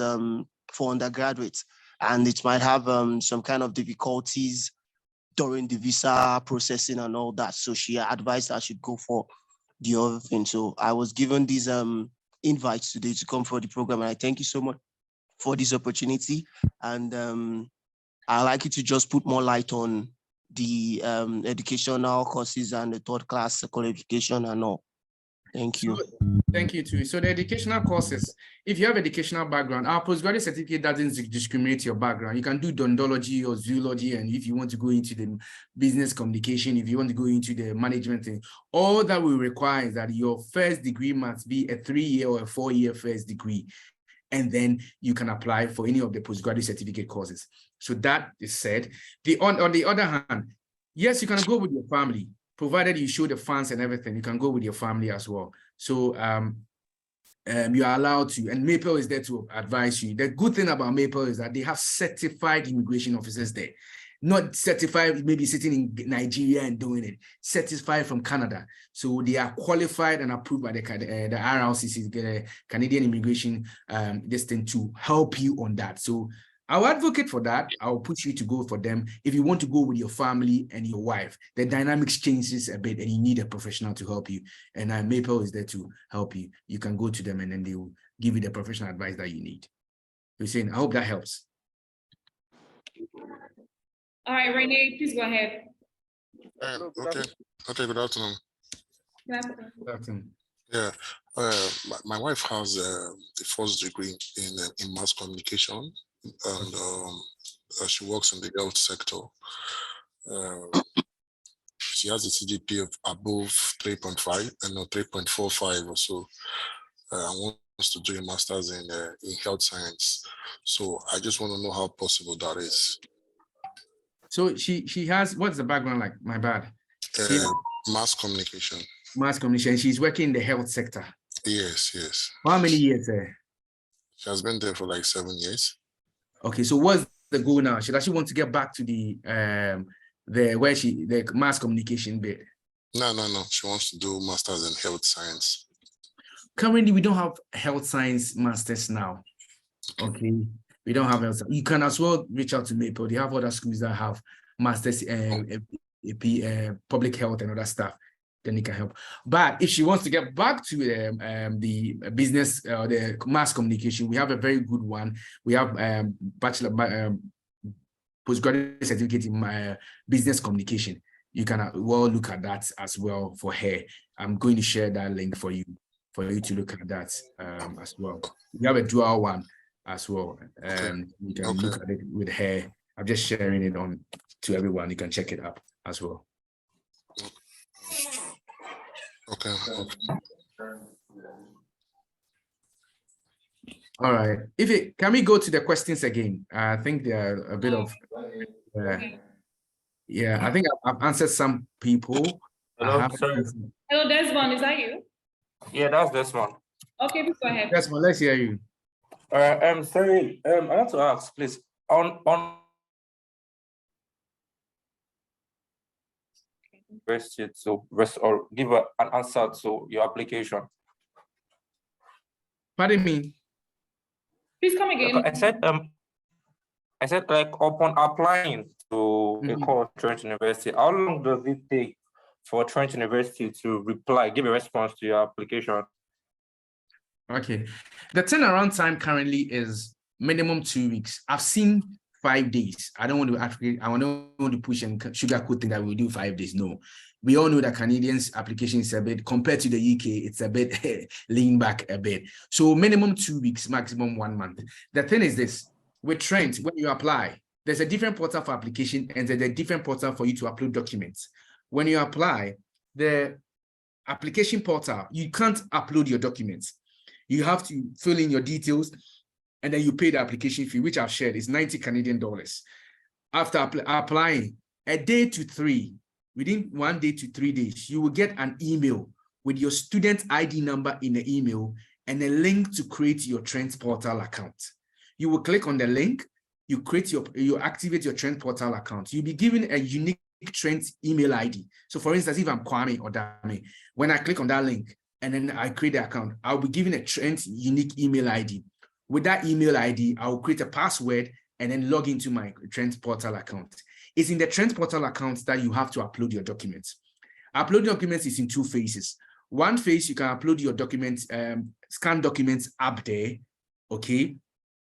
for undergraduates, and it might have some kind of difficulties during the visa processing and all that. So she advised I should go for the other thing. So I was given these invites today to come for the program, and I thank you so much for this opportunity. And I'd like you to just put more light on the educational courses and the third class qualification and all. Thank you. Thank you too. So the educational courses, if you have educational background, our postgraduate certificate doesn't discriminate your background. You can do odontology or zoology, and if you want to go into the business communication, if you want to go into the management thing, all that we require is that your first degree must be a 3-year or a 4-year first degree, and then you can apply for any of the postgraduate certificate courses. So that is said. On the other hand, yes, you can go with your family, provided you show the funds and everything. You can go with your family as well. So you are allowed to, and Maple is there to advise you. The good thing about Maple is that they have certified immigration officers there. Not certified, maybe sitting in Nigeria and doing it, certified from Canada. So they are qualified and approved by the RLCC, the Canadian Immigration this thing, to help you on that. So I'll advocate for that. I'll push you to go for them. If you want to go with your family and your wife, the dynamics changes a bit and you need a professional to help you. And Maple is there to help you. You can go to them and then they will give you the professional advice that you need. Hussein, I hope that helps. All right, Renee, please go ahead. Okay, good afternoon. Good afternoon. Yeah, my wife has the first degree in mass communication, and she works in the health sector. She has a CGP of above 3.5 and not 3.45 or so. Wants to do a master's in health science. So I just want to know how possible that is. So she has, what's the background like? My bad. Mass communication. Mass communication. She's working in the health sector. Yes. How many years there? She has been there for like 7 years. Okay, so what's the goal now? Does she want to get back to the mass communication bit? No. She wants to do masters in health science. Currently, we don't have health science masters now. Okay. We don't have health. You can as well reach out to Maple. They have other schools that have masters public health and other stuff. Then it can help. But if she wants to get back to the business, the mass communication, we have a very good one. We have bachelor, postgraduate certificate in business communication. You can well look at that as well for her. I'm going to share that link for you to look at that as well. We have a dual one as well. You can look at it with her. I'm just sharing it on to everyone. You can check it up as well. Okay. All right. Can we go to the questions again? I think there are a bit of yeah. I think I've answered some people. Hello, Hello, Desmond, is that you? Yeah, that's Desmond. Okay, please go ahead. Desmond, let's hear you. Sorry, I want to ask, please, on question to rest or give an answer to your application. Pardon me. Please come again. I said like upon applying to a course at Trent University, how long does it take for Trent University to reply, give a response to your application? Okay, the turnaround time currently is minimum 2 weeks. I've seen 5 days. I don't want to push and sugarcoat thing that we'll do 5 days. No, we all know that Canadians' application is a bit, compared to the UK, it's a bit lean back a bit. So minimum 2 weeks, maximum 1 month. The thing is this, with Trent, when you apply, there's a different portal for application and there's a different portal for you to upload documents. When you apply, the application portal, you can't upload your documents. You have to fill in your details and then you pay the application fee, which I've shared is 90 Canadian dollars. After applying, a day to 3, within 1 day to 3 days, you will get an email with your student ID number in the email and a link to create your Trent portal account. You will click on the link, you activate your Trent portal account. You'll be given a unique Trent email ID. So for instance, if I'm Kwame Odame, when I click on that link and then I create the account, I'll be given a Trent unique email ID. With that email ID, I'll create a password and then log into my Trent portal account. It's in the Trent portal account that you have to upload your documents. Upload documents is in 2 phases. One phase, you can upload your documents, scan documents up there, okay?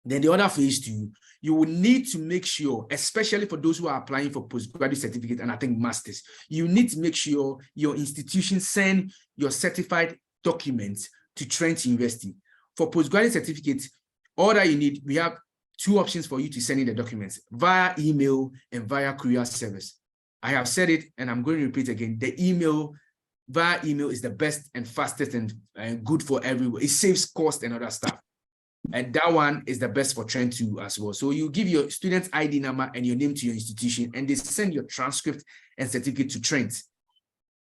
Then the other phase 2, you will need to make sure, especially for those who are applying for postgraduate certificate and I think masters, you need to make sure your institution send your certified documents to Trent University. For postgraduate certificates, all that you need, we have 2 options for you to send in the documents, via email and via courier service. I have said it and I'm going to repeat again, the email, via email is the best and fastest and good for everyone. It saves cost and other stuff. And that one is the best for Trent too as well. So you give your student ID number and your name to your institution and they send your transcript and certificate to Trent.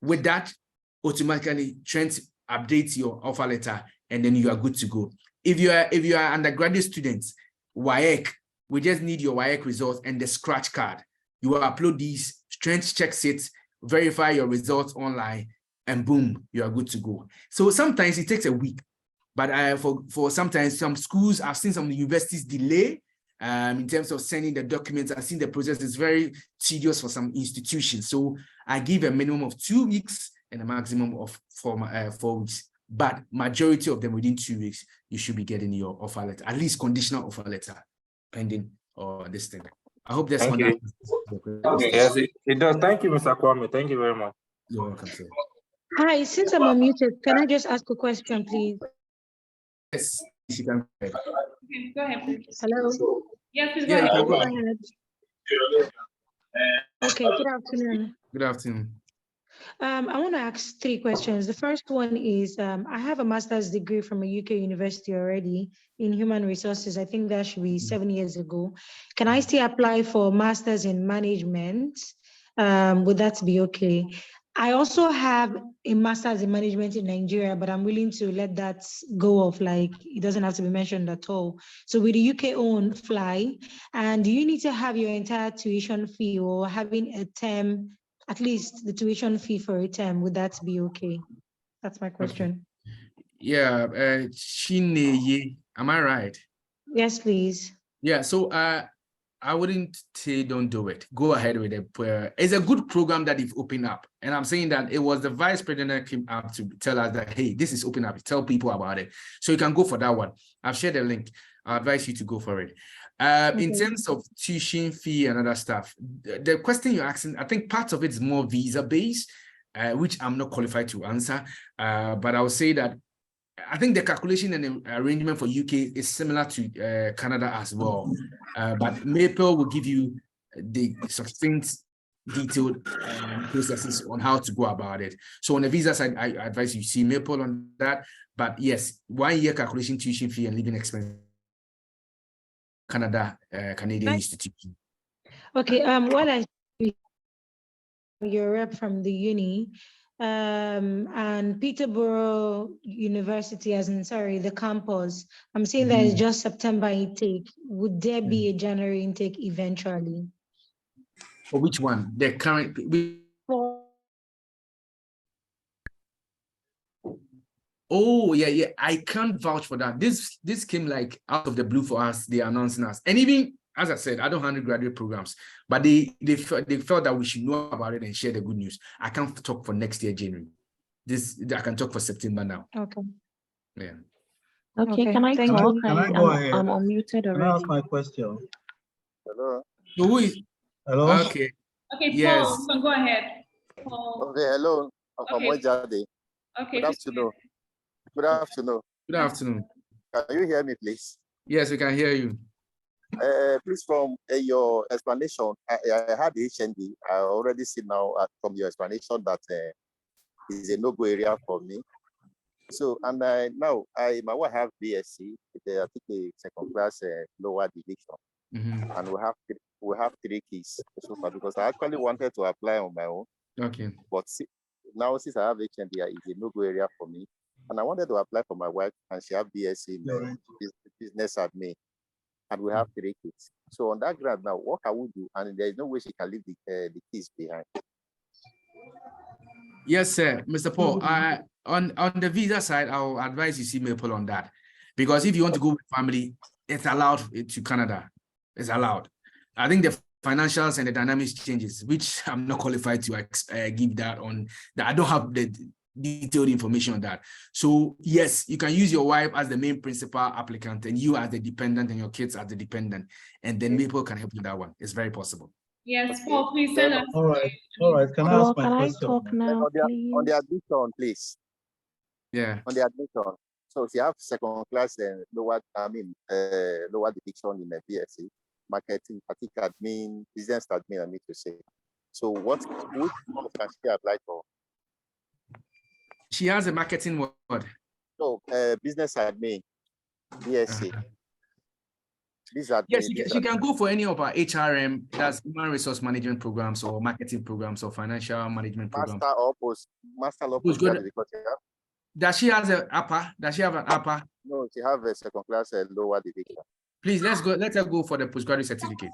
With that, automatically Trent updates your offer letter and then you are good to go. If you are undergraduate students, WAEC, we just need your WAEC results and the scratch card. You will upload these, Trent checks it, verify your results online, and boom, you are good to go. So sometimes it takes a week, but for sometimes some schools, I've seen some universities delay in terms of sending the documents. I've seen the process is very tedious for some institutions. So I give a minimum of 2 weeks and a maximum of 4 weeks. But majority of them within 2 weeks, you should be getting your offer letter, at least conditional offer letter, pending or this thing. I hope that's one. Yes, it does. Thank you, Mr. Kwame. Thank you very much. You're welcome, sir. Hi, since I'm unmuted, can I just ask a question, please? Yes, you can. Okay, go ahead, please. Hello? Yes, please Yeah, go go ahead. ahead. Okay, good afternoon. Good afternoon. I want to ask 3 questions. The first one is, I have a master's degree from a UK university already in human resources. I think that should be 7 years ago. Can I still apply for master's in management? Would that be okay? I also have a master's in management in Nigeria, but I'm willing to let that go off, like it doesn't have to be mentioned at all. So with the UK own fly, and do you need to have your entire tuition fee or having a term, at least the tuition fee for a term, would that be okay? That's my question. Okay. Yeah, Chineye, am I right? Yes, please. Yeah, so I wouldn't say don't do it. Go ahead with it. It's a good program that you've opened up. And I'm saying that it was the vice president that came up to tell us that, hey, this is open up. Tell people about it. So you can go for that one. I've shared the link. I advise you to go for it. In terms of tuition fee and other stuff, the question you're asking, I think part of it is more visa-based, which I'm not qualified to answer. But I would say that I think the calculation and the arrangement for UK is similar to Canada as well. But Maple will give you the succinct, detailed processes on how to go about it. So on the visa side, I advise you see Maple on that. But yes, 1 year calculation, tuition fee, and living expense. Canada, Canadian institution. Okay, what I see, you're a rep from the uni, and Peterborough University, the campus, I'm saying that it's just September intake. Would there be a January intake eventually? For which one? The current. Oh, yeah. I can't vouch for that. This came like out of the blue for us. They are announcing us. And even, as I said, I don't handle graduate programs, but they felt that we should know about it and share the good news. I can't talk for next year, January. I can talk for September now. Okay. Yeah. Okay, can I talk? Can I go ahead? I'm unmuted already. Can I ask my question? Hello. So who is? Hello. Okay. Okay, Yes. Paul, you can go ahead. Paul. Okay, hello. I'm from Wajade. Okay. Good afternoon. Good afternoon. Good afternoon. Can you hear me, please? Yes, we can hear you. Please, from your explanation, I had the HND. I already see now from your explanation that is a no-go area for me. So, and now my wife have BSc. I think a second class lower division, and we have 3 kids so far because I actually wanted to apply on my own. Okay. But now since I have HND, it's a no-go area for me. And I wanted to apply for my wife, and she have BSc in business admin, and we have 3 kids. So on that ground now, what can we do? And there is no way she can leave the kids behind. Yes, sir, Mr. Paul. On the visa side, I'll advise you see Maple on that, because if you want to go with family, it's allowed to Canada. It's allowed. I think the financials and the dynamics changes, which I'm not qualified to give that on. That I don't have the detailed information on that. So yes, you can use your wife as the main principal applicant, and you as the dependent, and your kids as the dependent, and then Maple can help you with that one. It's very possible. Yes, Paul, please tell us. All right. Can I ask my question? Talk now, please? On the admission, please. Yeah. On the admission. So if you have second class and lower division in a BSc, marketing, I think admin, business admin, I need to say. So which course can she apply for? She has a marketing word. So business admin, BSc. Yes, she can go for any of our HRM, that's human resource management programs or marketing programs or financial management programs. Master or postgraduate, because does she have an upper? Does she have an upper? No, she have a second class and lower division. Please, let's go. Let her go for the postgraduate certificate.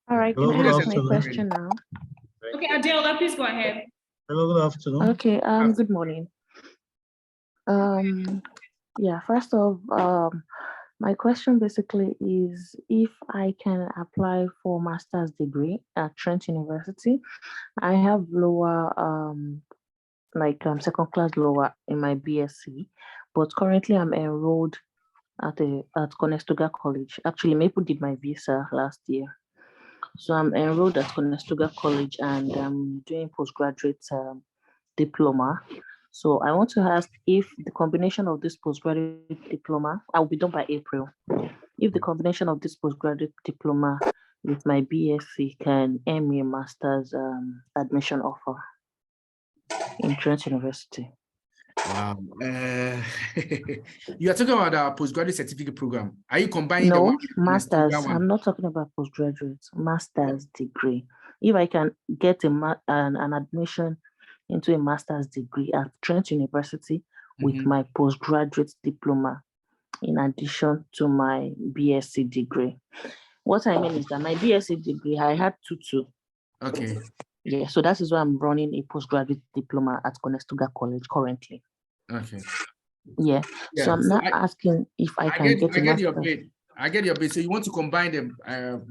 All right, can I ask my question now? Okay, Adela, please go ahead. Hello, good afternoon. Okay, good morning. Yeah, first off, my question basically is if I can apply for master's degree at Trent University. I have lower, second class lower in my BSc, but currently I'm enrolled at Conestoga College. Actually, Maple did my visa last year. So I'm enrolled at Conestoga College and I'm doing postgraduate diploma. So I want to ask if the combination of this postgraduate diploma, I will be done by April. If the combination of this postgraduate diploma with my BSc can earn me a master's admission offer in Trent University. Wow. You are talking about our postgraduate certificate program. Are you combining the No, one? master's. I'm not talking about postgraduate, master's degree. If I can get an admission into a master's degree at Trent University with my postgraduate diploma in addition to my BSc degree. What I mean is that my BSc degree, I had 2-2. Okay. Yeah, so that is why I'm running a postgraduate diploma at Conestoga College currently. Okay. Yeah. So I'm not asking if I can get a master's. I get your bit. So you want to combine the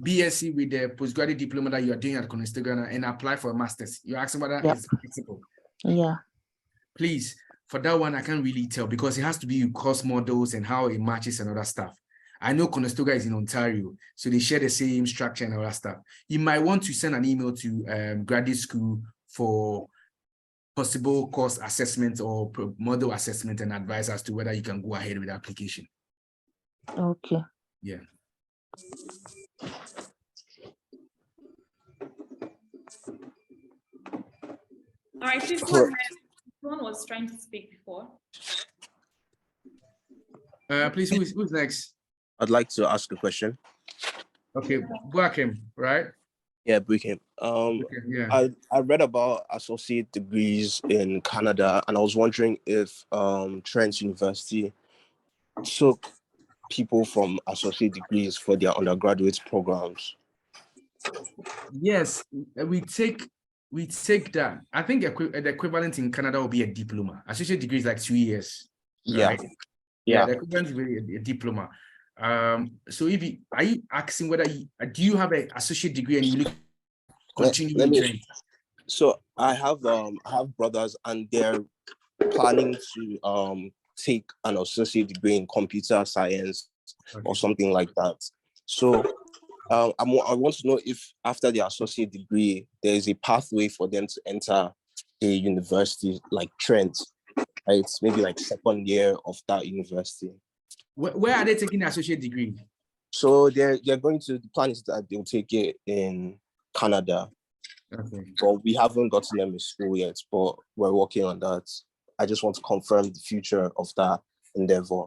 BSc with the postgraduate diploma that you are doing at Conestoga and apply for a master's. You're asking whether it's possible. Yeah. Please, for that one, I can't really tell because it has to be course models and how it matches and other stuff. I know Conestoga is in Ontario, so they share the same structure and all that stuff. You might want to send an email to graduate school for possible course assessment or model assessment and advice as to whether you can go ahead with the application. Okay. Yeah. All right, please go ahead. Someone was trying to speak before. Please, who's next? I'd like to ask a question. Okay, Buakim, right? Yeah, Buakim. I read about associate degrees in Canada, and I was wondering if Trent University took people from associate degrees for their undergraduate programs. Yes, we take that. I think the equivalent in Canada will be a diploma. Associate degree is like 2 years. Right? Yeah. The equivalent is really a diploma. So are you asking whether do you have an associate degree and you look continue? So I have brothers and they're planning to take an associate degree in computer science or something like that. So I want to know if after the associate degree there is a pathway for them to enter a university like Trent. It's maybe like second year of that university. Where are they taking the associate degree? So they're going to, the plan is that they'll take it in Canada. Okay. But we haven't gotten them in school yet, but we're working on that. I just want to confirm the future of that endeavor.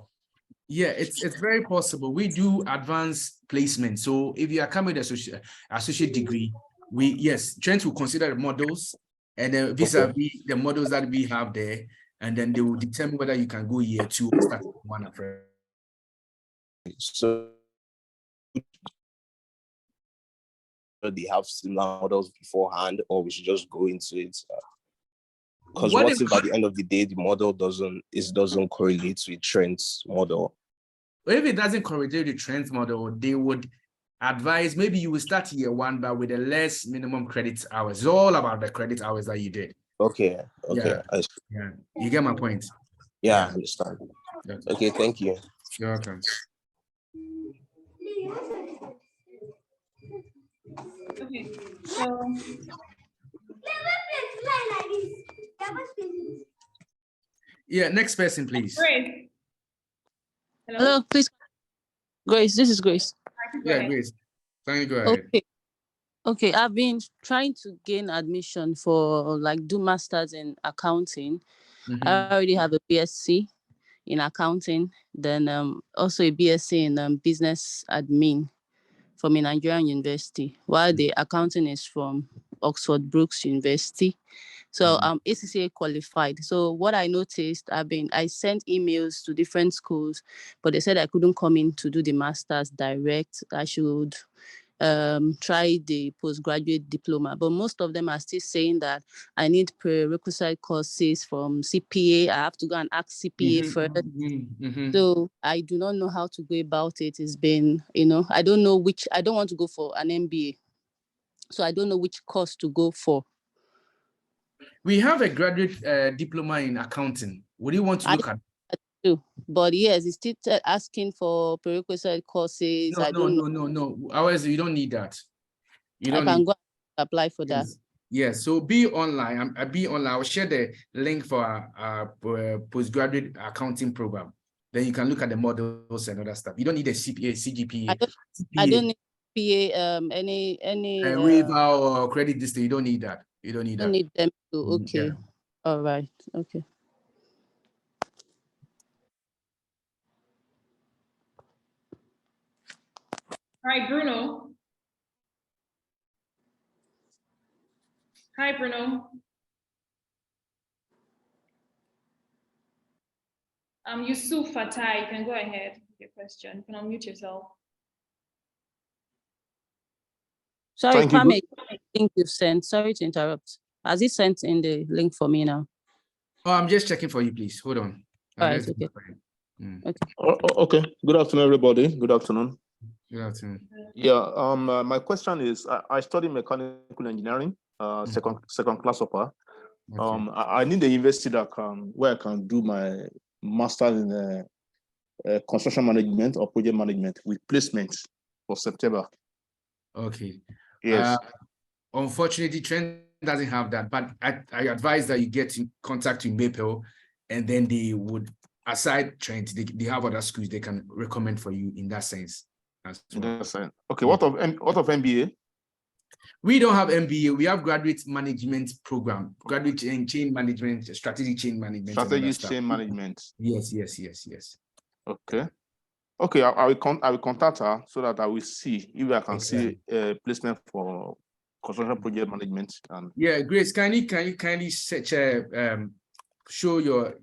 Yeah, it's very possible. We do advanced placement. So if you are coming with associate degree, Trent will consider the models and then vis-a-vis the models that we have there, and then they will determine whether you can go year 2 or start one after. So they have similar models beforehand, or we should just go into it? Because what if at the end of the day the model doesn't correlate with Trent's model? Well, if it doesn't correlate with Trent's model, they would advise maybe you will start year 1, but with a less minimum credit hours. It's all about the credit hours that you did. Okay. Yeah. You get my point. Yeah, I understand. Okay, thank you. You're welcome. Okay, so yeah, next person, please. Grace. Hello, please. Grace, this is Grace. Yeah, Grace. Thank you. Go ahead. Okay, I've been trying to gain admission for do masters in accounting. I already have a BSc in accounting, then also a BSc in business admin from a Nigerian university, while the accounting is from Oxford Brookes University. So I'm ACCA qualified. So what I noticed, I sent emails to different schools, but they said I couldn't come in to do the masters direct. I should try the postgraduate diploma, but most of them are still saying that I need prerequisite courses from CPA. I have to go and ask CPA first. So I do not know how to go about it. It's been, I don't know I don't want to go for an MBA. So I don't know which course to go for. We have a graduate diploma in accounting. Would you want to look at? But yes, it's still asking for prerequisite courses. No. Ours, you don't need that. You don't I can need... go and apply for that. Yes. So be online. I'll share the link for our postgraduate accounting program. Then you can look at the models and other stuff. You don't need a CPA, CGPA. I don't need CPA, any waiver or credit this thing. You don't need that. You don't need that. Need them to. Okay. Yeah. All right. Okay. All right, Bruno. Hi, Bruno. Yusuf Fatai, you can go ahead with your question. You can unmute yourself. Sorry, Kwame, I think you've sent. Sorry to interrupt. Has he sent in the link for me now? Oh, I'm just checking for you, please. Hold on. All right, okay. Okay. Good afternoon, everybody. Good afternoon. Good afternoon. Yeah. My question is: I study mechanical engineering, second class upper. Okay. I need a university where I can do my master's in construction management or project management with placement for September. Okay. Yes. Unfortunately, Trent doesn't have that, but I advise that you get in contact with Maple, and then they would, aside Trent, they have other schools they can recommend for you in that sense. Okay. What of MBA? We don't have MBA. We have graduate management program, graduate chain management, strategic chain management. Strategic chain management. Yes. Okay. Okay, I will contact her so that I will see if I can see a placement for construction project management. And yeah, Grace, can you kindly search show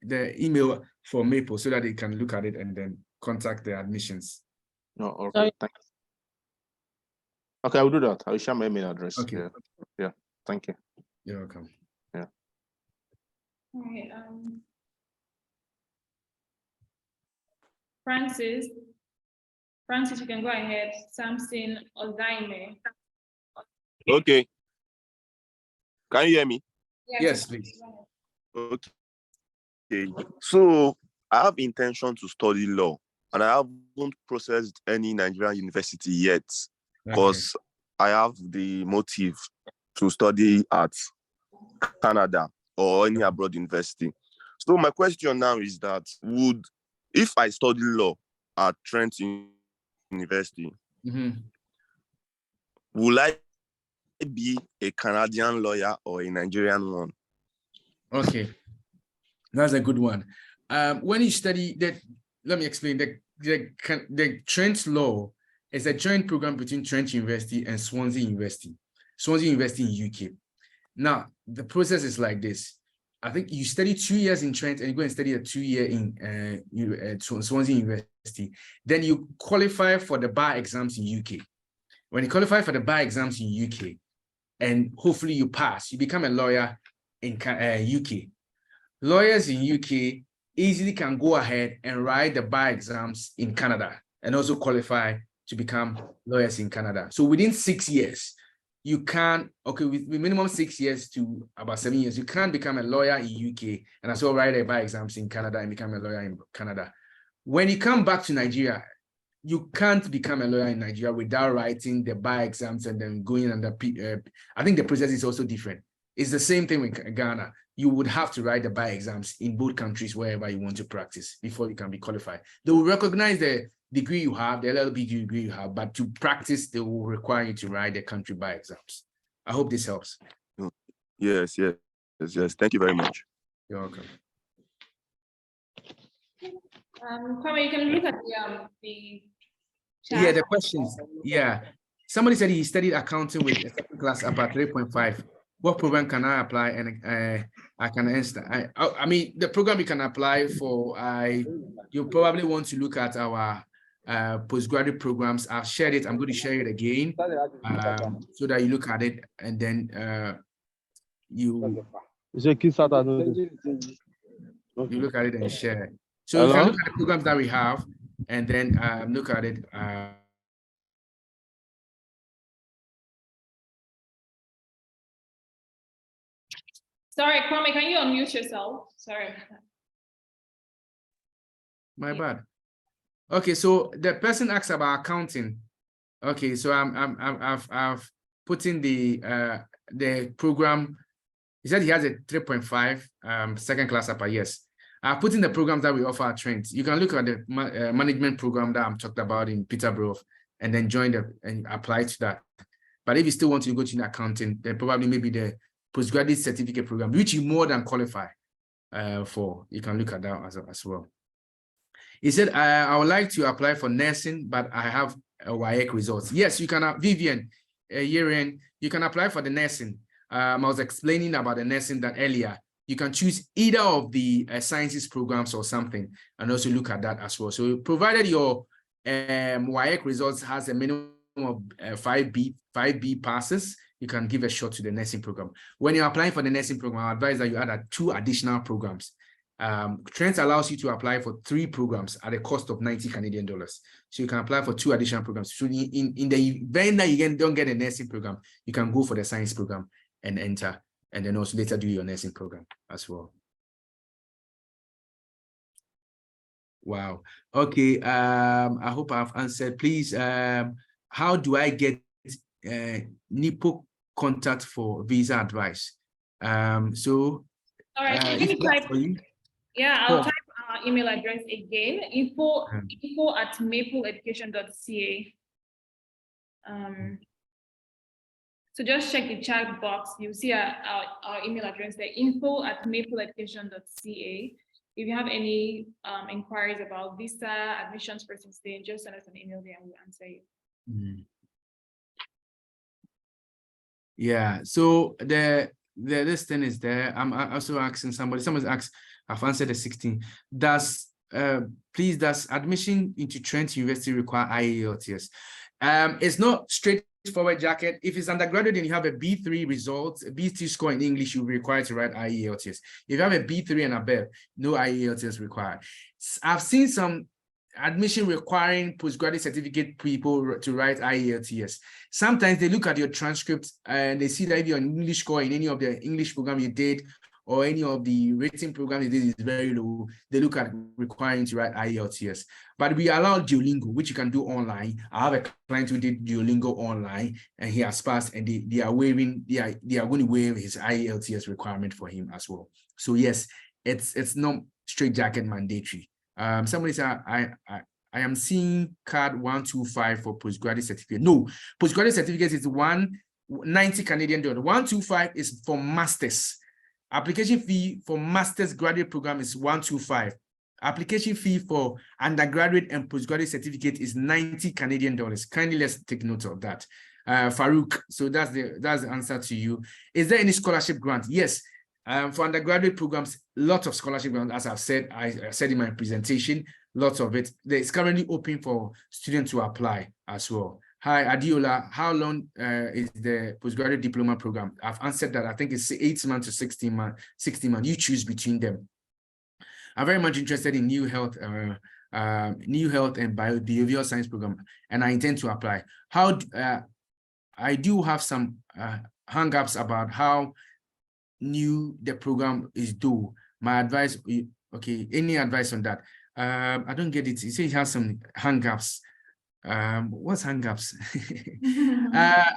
the email for Maple so that they can look at it and then contact the admissions. No, okay, thanks. Okay, I will do that. I will share my email address. Okay. Yeah. Thank you. You're welcome. Yeah. All right. Francis, you can go ahead. Samson Odame. Okay. Can you hear me? Yes, please. Okay. So I have intention to study law, and I haven't processed any Nigerian university yet because I have the motive to study at Canada or any abroad university. So my question now is that if I study law at Trent University, will I be a Canadian lawyer or a Nigerian one? Okay, that's a good one. When you study that, let me explain. The Trent Law is a joint program between Trent University and Swansea University. Swansea University in UK. Now, the process is like this. I think you study 2 years in Trent and you go and study a 2 year in Swansea University. Then you qualify for the bar exams in UK. When you qualify for the bar exams in UK, and hopefully you pass, you become a lawyer in UK. Lawyers in UK easily can go ahead and write the bar exams in Canada and also qualify to become lawyers in Canada. So within 6 years, you can, with minimum 6 years to about 7 years, you can become a lawyer in UK and as well write the bar exams in Canada and become a lawyer in Canada. When you come back to Nigeria, you can't become a lawyer in Nigeria without writing the bar exams and then going under. I think the process is also different. It's the same thing with Ghana. You would have to write the bar exams in both countries wherever you want to practice before you can be qualified. They will recognize the degree you have, the LLB degree you have, but to practice, they will require you to write the country bar exams. I hope this helps. Yes. Thank you very much. You're welcome. Kwame, you can look at the chat. Yeah, the questions. Yeah. Somebody said he studied accounting with a second class about 3.5. What program can I apply? And I can answer. I mean, the program you can apply for, you probably want to look at our postgraduate programs. I've shared it. I'm going to share it again so that you look at it and then you look at it and share. So you can look at the programs that we have and then look at it. Sorry, Kwame, can you unmute yourself? Sorry. My bad. Okay, so the person asked about accounting. Okay, so I've put in the program. He said he has a 3.5 second class upper. Yes, I've put in the programs that we offer at Trent. You can look at the management program that I'm talked about in Peterborough, and then join and apply to that. But if you still want to go to the accounting, then probably maybe the postgraduate certificate program, which you more than qualify for. You can look at that as well. He said, I would like to apply for nursing, but I have a WAEC results. Yes, you can, Vivian, Yerin, you can apply for the nursing. I was explaining about the nursing that earlier. You can choose either of the sciences programs or something, and also look at that as well. So provided your WAEC results has a minimum of 5B passes, you can give a shot to the nursing program. When you're applying for the nursing program, I advise that you add 2 additional programs. Trent allows you to apply for 3 programs at a cost of 90 Canadian dollars. So you can apply for 2 additional programs. So in the event that you don't get a nursing program, you can go for the science program and enter, and then also later do your nursing program as well. Wow. Okay. I hope I've answered. Please, how do I get NIPO contact for visa advice? So all right, so if that's for you. Yeah, I'll type our email address again, info@mapleeducation.ca. So just check the chat box. You'll see our email address there, info@mapleeducation.ca. If you have any inquiries about visa, admissions process, then just send us an email there and we'll answer you. Yeah, so the listing is there. I'm also asking someone's asked, I've answered the 16. Does admission into Trent University require IELTS? It's not straightforward, Jacket. If it's undergraduate and you have a B3 result, a B2 score in English, you'll be required to write IELTS. If you have a B3 and above, no IELTS required. I've seen some admission requiring postgraduate certificate people to write IELTS. Sometimes they look at your transcript and they see that if your English score in any of the English program you did or any of the written program you did is very low, they look at requiring to write IELTS. But we allow Duolingo, which you can do online. I have a client who did Duolingo online and he has passed, and they are going to waive his IELTS requirement for him as well. So yes, it's not straitjacket mandatory. Somebody said, I am seeing card 125 for postgraduate certificate. No, postgraduate certificate is 190 Canadian dollars. 125 is for masters. Application fee for master's graduate program is 125. Application fee for undergraduate and postgraduate certificate is 90 Canadian dollars. Kindly let's take note of that. Farouk, so that's the answer to you. Is there any scholarship grant? Yes. For undergraduate programs, lots of scholarship grants, as I've said, I said in my presentation, lots of it. It's currently open for students to apply as well. Hi, Adiola, how long is the postgraduate diploma program? I've answered that. I think it's 8 months to 16 months. You choose between them. I'm very much interested in new health and behavioral science program, and I intend to apply. I do have some hang-ups about how new the program is due. My advice, okay, any advice on that? I don't get it. You say it has some hang-ups. What's hang-ups?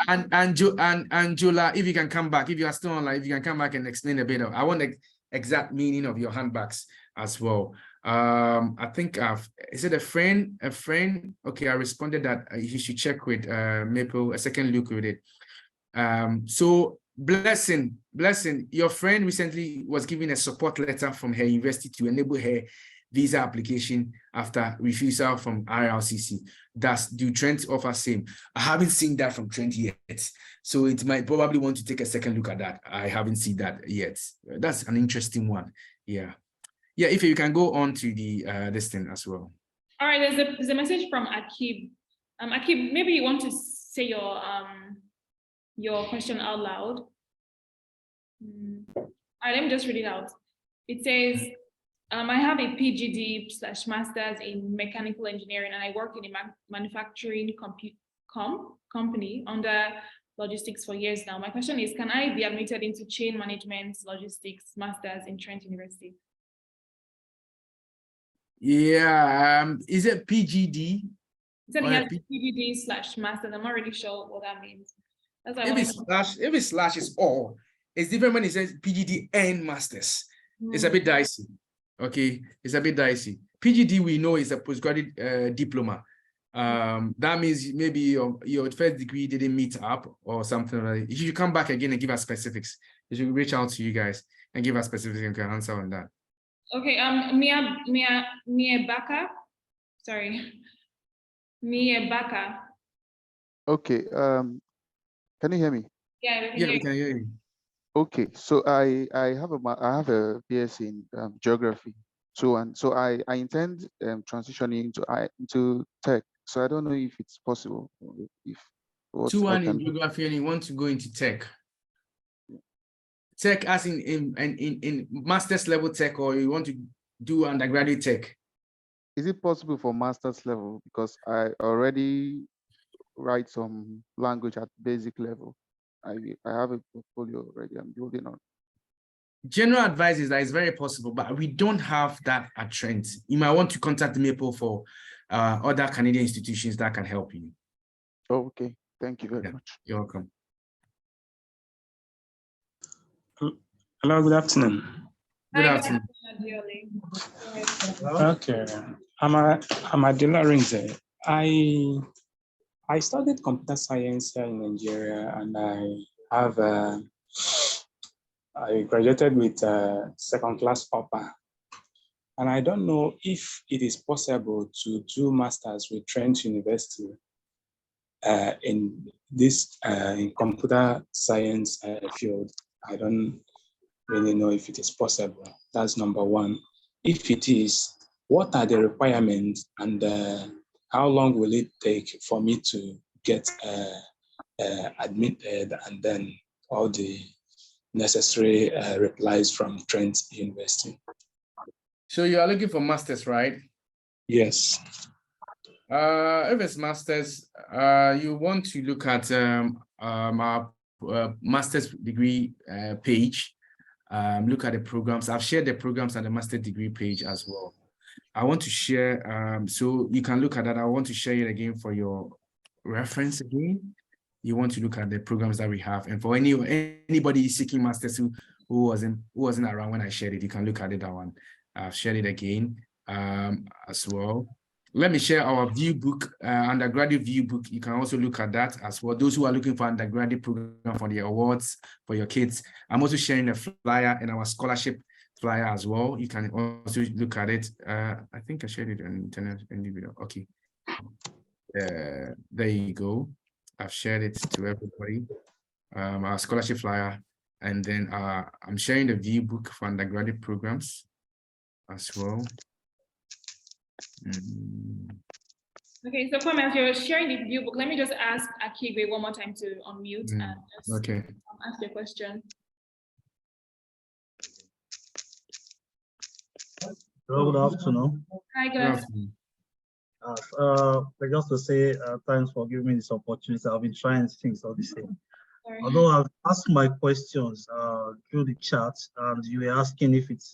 and Jola, if you can come back, if you are still online, if you can come back and explain a bit of, I want the exact meaning of your handbags as well. I think is it a friend? Okay, I responded that you should check with Maple, a second look with it. So Blessing, your friend recently was given a support letter from her university to enable her visa application after refusal from RLCC. Do Trent offer same? I haven't seen that from Trent yet, so it might probably want to take a second look at that. I haven't seen that yet. That's an interesting one. Yeah, if you can go on to the this thing as well. All right, there's a message from Akib. Akib, maybe you want to say your question out loud. All right, let me just read it out. It says, I have a PGD/Masters in mechanical engineering, and I work in a manufacturing company under logistics for years now. My question is, can I be admitted into chain management logistics Masters in Trent University? Yeah, is it PGD? He said he has PGD/Masters. I'm not really sure what that means. That's why if it's slash is all, it's different when it says PGD and Masters. It's a bit dicey. Okay, it's a bit dicey. PGD we know is a postgraduate diploma. That means maybe your first degree didn't meet up or something like that. If you come back again and give us specifics, you should reach out to you guys and give us specifics and can answer on that. Okay, Mia Baka. Sorry. Mia Baka. Okay, can you hear me? Yeah, we can hear you. Okay, so I have a BS in geography. So I intend transitioning into tech. So I don't know if it's possible. If 2-1 in geography and you want to go into tech. Tech as in master's level tech, or you want to do undergraduate tech? Is it possible for master's level? Because I already write some language at basic level. I have a portfolio already. I'm building on. General advice is that it's very possible, but we don't have that at Trent. You might want to contact Maple for other Canadian institutions that can help you. Oh, okay. Thank you very much. You're welcome. Hello, good afternoon. Good afternoon. Okay, I'm Adila Rinze. I studied computer science here in Nigeria, and I graduated with second-class upper. And I don't know if it is possible to do masters with Trent University in this in computer science field. I don't really know if it is possible. That's number one. If it is, what are the requirements, and how long will it take for me to get admitted, and then all the necessary replies from Trent University? So you are looking for masters, right? Yes. If it's masters, you want to look at our master's degree page. Look at the programs. I've shared the programs and the master's degree page as well. I want to share, so you can look at that. I want to share it again for your reference again. You want to look at the programs that we have, and for anybody seeking masters who wasn't around when I shared it, you can look at it. That one. I've shared it again as well. Let me share our view book, undergraduate view book. You can also look at that as well. Those who are looking for undergraduate program for the awards for your kids. I'm also sharing a flyer and our scholarship flyer as well. You can also look at it. I think I shared it on internet individual. Okay. There you go. I've shared it to everybody. Our scholarship flyer, and then I'm sharing the view book for undergraduate programs as well. Okay, so Kwame, as you're sharing the view book, let me just ask Akigwe one more time to unmute and just ask your question. Hello, good afternoon. Hi, good afternoon. Just to say thanks for giving me this opportunity. I've been trying things all the same. Sorry. Although I've asked my questions through the chat, and you were asking if it's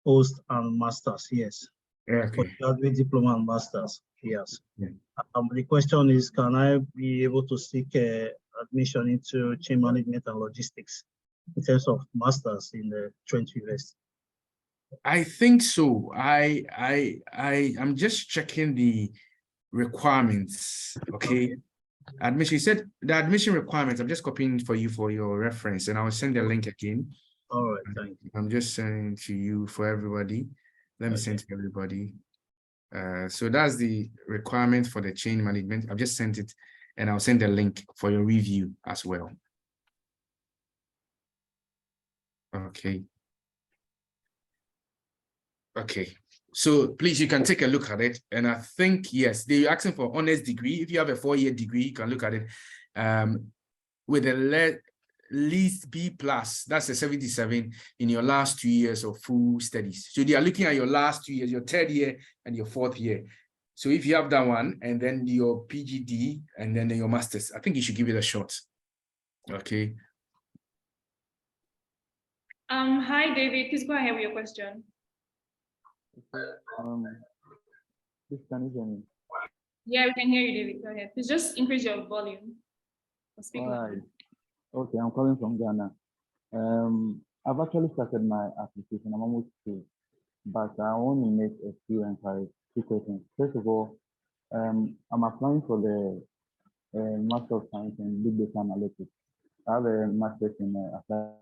post and masters, yes. Okay. Graduate diploma and masters, yes. Yeah. The question is, can I be able to seek admission into chain management and logistics in terms of masters in the Trent University? I think so. I'm just checking the requirements. Okay. Admission, you said the admission requirements. I'm just copying for you for your reference, and I'll send the link again. All right, thank you. I'm just sending to you for everybody. Let me send to everybody. So that's the requirement for the chain management. I've just sent it, and I'll send the link for your review as well. Okay. Okay. So please, you can take a look at it. And I think, yes, they're asking for honors degree. If you have a 4-year degree, you can look at it with a least B+, that's a 77 in your last 2 years of full studies. So they are looking at your last 2 years, your 3rd year and your 4th year. So if you have that one, and then your PGD, and then your master's, I think you should give it a shot. Okay. Hi, David. Please go ahead with your question. Please, can you hear me? Yeah, we can hear you, David. Go ahead. Please just increase your volume. All right. Okay, I'm calling from Ghana. I've actually started my application. I'm almost through, but I want to make a few inquiries, 2 questions. First of all, I'm applying for the Master of Science in Big Data Analytics. I have a master's in applied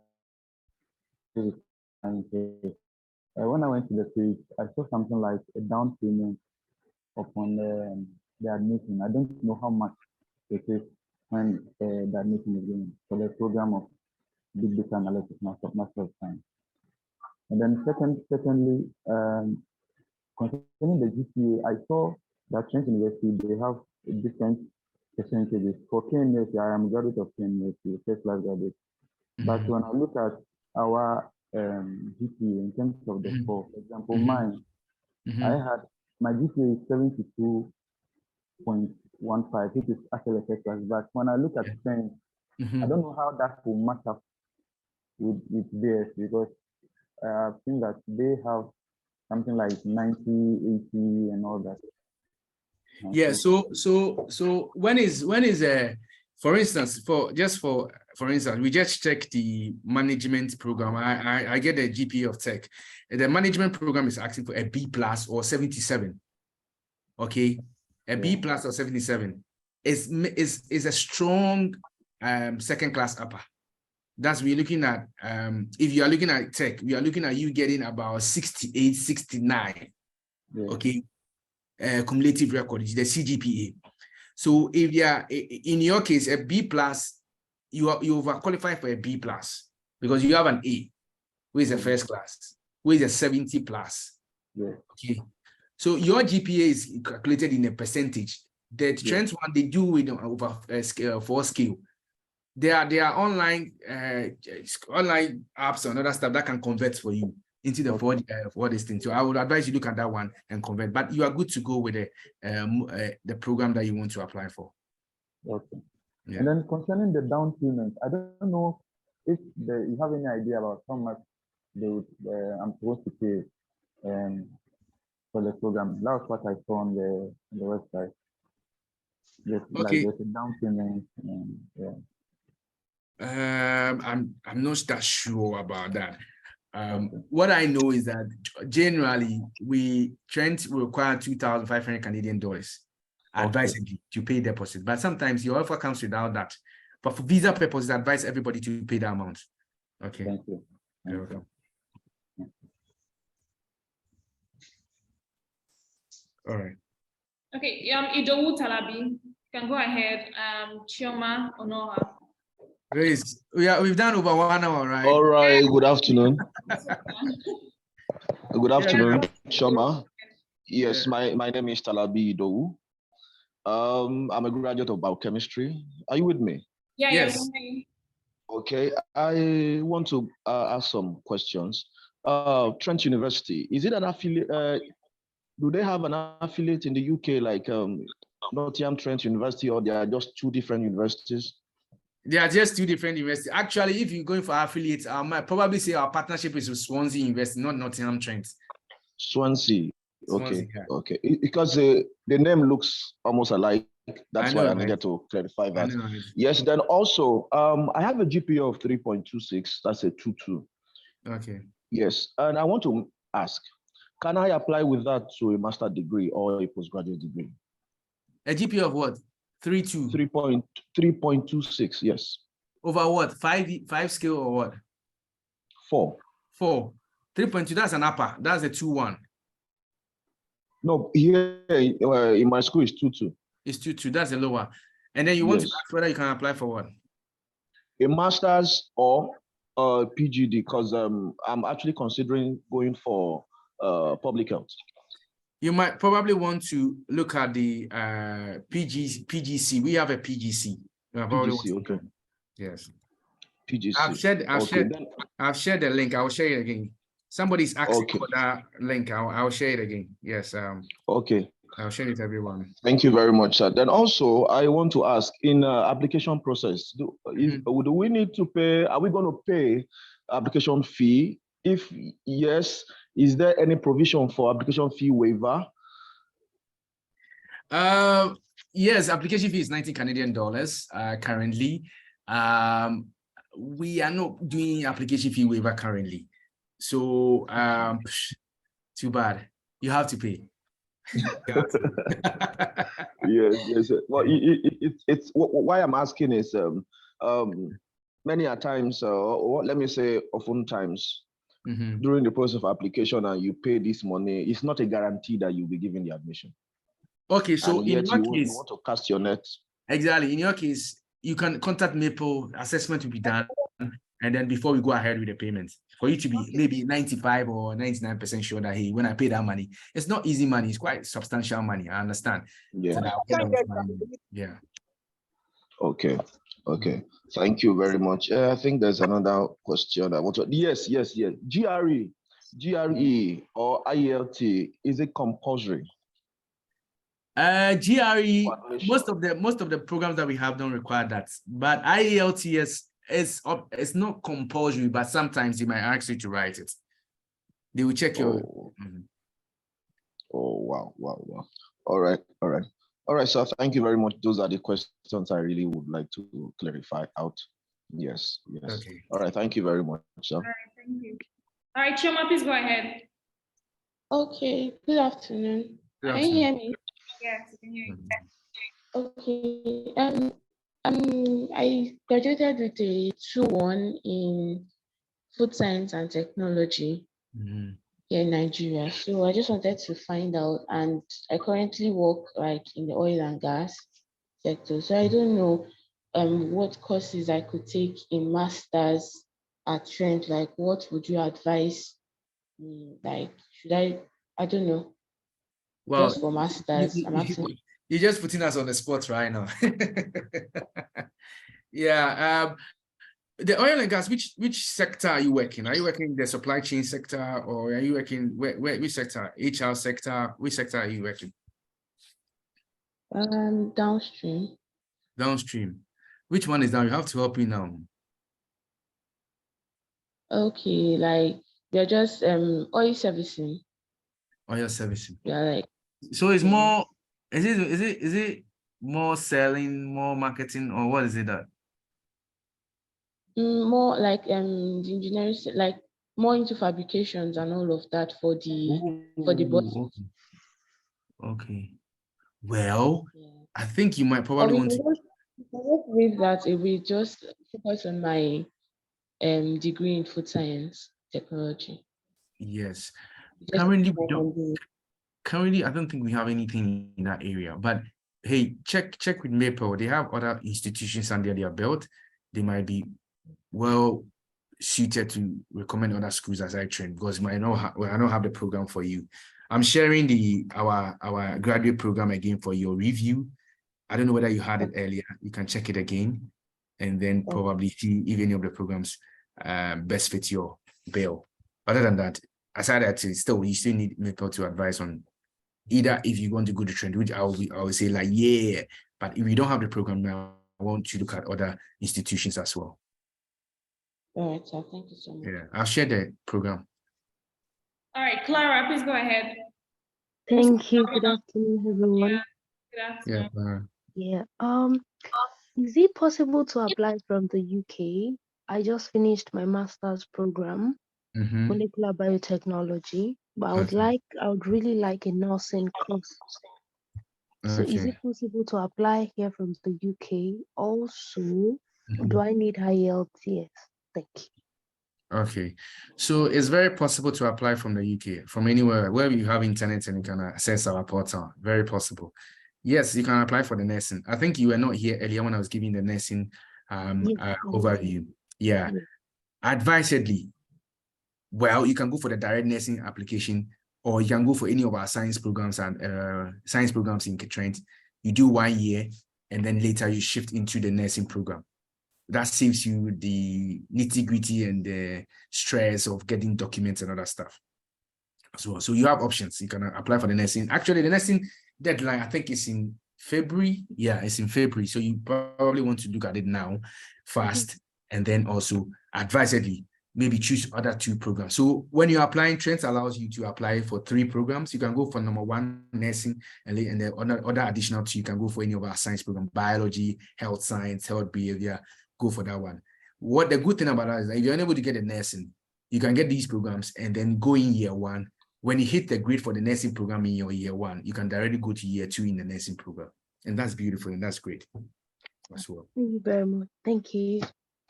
science. When I went to the page, I saw something like a down payment upon the admission. I don't know how much it is when the admission is going for the program of Big Data Analytics Master of Science. And then secondly, concerning the GPA, I saw that Trent University, they have different percentages. For KNUST, I am a graduate of KNUST, first class graduate. But when I look at our GPA in terms of the score, for example, mine, I had my GPA is 72.15, which is actually a first class. But when I look at Trent, I don't know how that will match up with theirs, because I've seen that they have something like 90, 80, and all that. Yeah. So when is for instance, for instance, we just check the management program. I get a GPA of tech. The management program is asking for a B+ or 77. Okay, a B+ or 77 is a strong 2nd class upper. That's we're looking at. If you are looking at tech, we are looking at you getting about 68, 69. Okay, cumulative record, the CGPA. So if you are in your case a B+, you overqualify for a B+, because you have an A, who is a first class, who is a 70+. Okay, so your GPA is calculated in a percentage. The Trent one they do with over 4 scale. There are online apps and other stuff that can convert for you into the for this thing. So I would advise you look at that one and convert. But you are good to go with the program that you want to apply for. Okay. Yeah. And then concerning the down payment, I don't know if you have any idea about how much they would, I'm supposed to pay for the program. That was what I saw on the website. There's a down payment. I'm not that sure about that. What I know is that generally Trent will require 2,500 Canadian dollars advisedly to pay deposit, but sometimes your offer comes without that. But for visa purposes, I advise everybody to pay that amount. Okay. Thank you. You're welcome. All right. Okay, Idowu Talabi, You can go ahead, Chioma Onoha. Grace, we've done over 1 hour, right? All right, good afternoon. Good Yeah. afternoon, Shoma. Yeah. Yes, my name is Talabi Idowu. I'm a graduate of biochemistry. Are you with me? Yeah, Yes. yeah. Okay, I want to ask some questions. Trent University, is it an affiliate? Do they have an affiliate in the UK like Nottingham Trent University, or they are just two different universities? They are just two different universities. Actually, if you're going for affiliates, I might probably say our partnership is with Swansea University, not Nottingham Trent. Swansea. Swansea, Okay, yeah. okay. Because the name looks almost alike. That's why I right? needed to clarify that. Right? Yes, then also, I have a GPA of 3.26. That's a 2.2. Okay. Yes, and I want to ask, can I apply with that to a master's degree or a postgraduate degree? A GPA of what? 3.2? 3.26, yes. Over what? Five scale or what? 4. 4. 3.2, that's an upper. That's a 2.1. No, here in my school is 2.2. It's 2.2, that's a lower. And then you want to ask whether you can apply for what? A master's or a PGD, because I'm actually considering going for public health. You might probably want to look at the PGC. We have a PGC. PGC, okay. Yes. PGC. I've shared the link. I will share it again. Somebody's asking Okay. for that link. I'll share it again. Yes. Okay. I'll share it to everyone. Thank you very much, sir. Then also, I want to ask, in application process, do we need to pay? Are we going to pay application fee? If yes, is there any provision for application fee waiver? Yes, application fee is 19 Canadian dollars currently. We are not doing application fee waiver currently. So too bad. You have to pay. Yes. Well, it's why I'm asking is many a times, or let me say oftentimes, during the process of application and you pay this money, it's not a guarantee that you'll be given the admission. Okay, so and in yet your you case, want to cast your net. Exactly. In your case, you can contact Maple, assessment will be done, and then before we go ahead with the payment, for you to be maybe 95 or 99% sure that, hey, when I pay that money, it's not easy money, it's quite substantial money. I understand. Yeah. So that, yeah. Okay. Thank you very much. I think there's another question I want to. Yes. GRE or IELT, is it compulsory? GRE, most of the programs that we have don't require that, but IELTS it's not compulsory, but sometimes they might ask you to write it. They will check your. Oh wow. All right, sir. Thank you very much. Those are the questions I really would like to clarify out. Yes. Okay. All right. Thank you very much, sir. All right, thank you. All right, Chioma, please go ahead. Okay, good afternoon. Good Can you hear me? Yes, I can hear you. Okay. I graduated with a 2.1 in food science and technology here in Nigeria. So I just wanted to find out, and I currently work like in the oil and gas sector. So I don't know what courses I could take in masters at Trent. Like, what would you advise me? Like, should I don't know. Well, just for masters. I'm asking. You're just putting us on the spot right now. Yeah. The oil and gas, which sector are you working? Are you working in the supply chain sector, or are you working which sector? HR sector? Which sector are you working? Downstream. Downstream. Which one is down? You have to help me now. Okay, like they're just oil servicing. Oil servicing. Yeah, like. So it's more. Is it more selling, more marketing, or what is it that? More like the engineering, like more into fabrications and all of that for the bus. Okay. Well, I think you might probably want to. Just leave that away. Just focus on my degree in food science technology. Yes. Currently, I don't think we have anything in that area. But hey, check with Maple. They have other institutions under their belt. They might be well suited to recommend other schools as I train, because I don't have the program for you. I'm sharing our graduate program again for your review. I don't know whether you had it earlier. You can check it again, and then probably see if any of the programs best fit your bill. Other than that, aside that, you still need Maple to advise on either if you want to go to Trent, which I will say like, yeah, but if you don't have the program now, I want you to look at other institutions as well. All right, sir. Thank you so much. Yeah, I'll share the program. All right, Clara, please go ahead. Thank you. Good afternoon, everyone. Yeah, good afternoon. Yeah. Is it possible to apply from the UK? I just finished my master's program, molecular biotechnology, but I would really like a nursing course. So is it possible to apply here from the UK? Also, do I need IELTS? Thank you. Okay, so it's very possible to apply from the UK, from anywhere where you have internet and you can access our portal. Very possible. Yes, you can apply for the nursing. I think you were not here earlier when I was giving the nursing overview. Yeah. Advisedly, well, you can go for the direct nursing application, or you can go for any of our science programs and science programs in Trent. You do 1 year, and then later you shift into the nursing program. That saves you the nitty-gritty and the stress of getting documents and other stuff as well. So you have options. You can apply for the nursing. Actually, the nursing deadline, I think, is in February. Yeah, it's in February. So you probably want to look at it now fast, and then also advisedly, maybe choose other 2 programs. So when you're applying, Trent allows you to apply for 3 programs. You can go for number 1, nursing, and the other additional 2, you can go for any of our science program, biology, health science, health behavior. Go for that one. What the good thing about that is that if you're unable to get a nursing, you can get these programs and then go in year 1. When you hit the grade for the nursing program in your year 1, you can directly go to year 2 in the nursing program. And that's beautiful and that's great as well. Thank you very much. Thank you.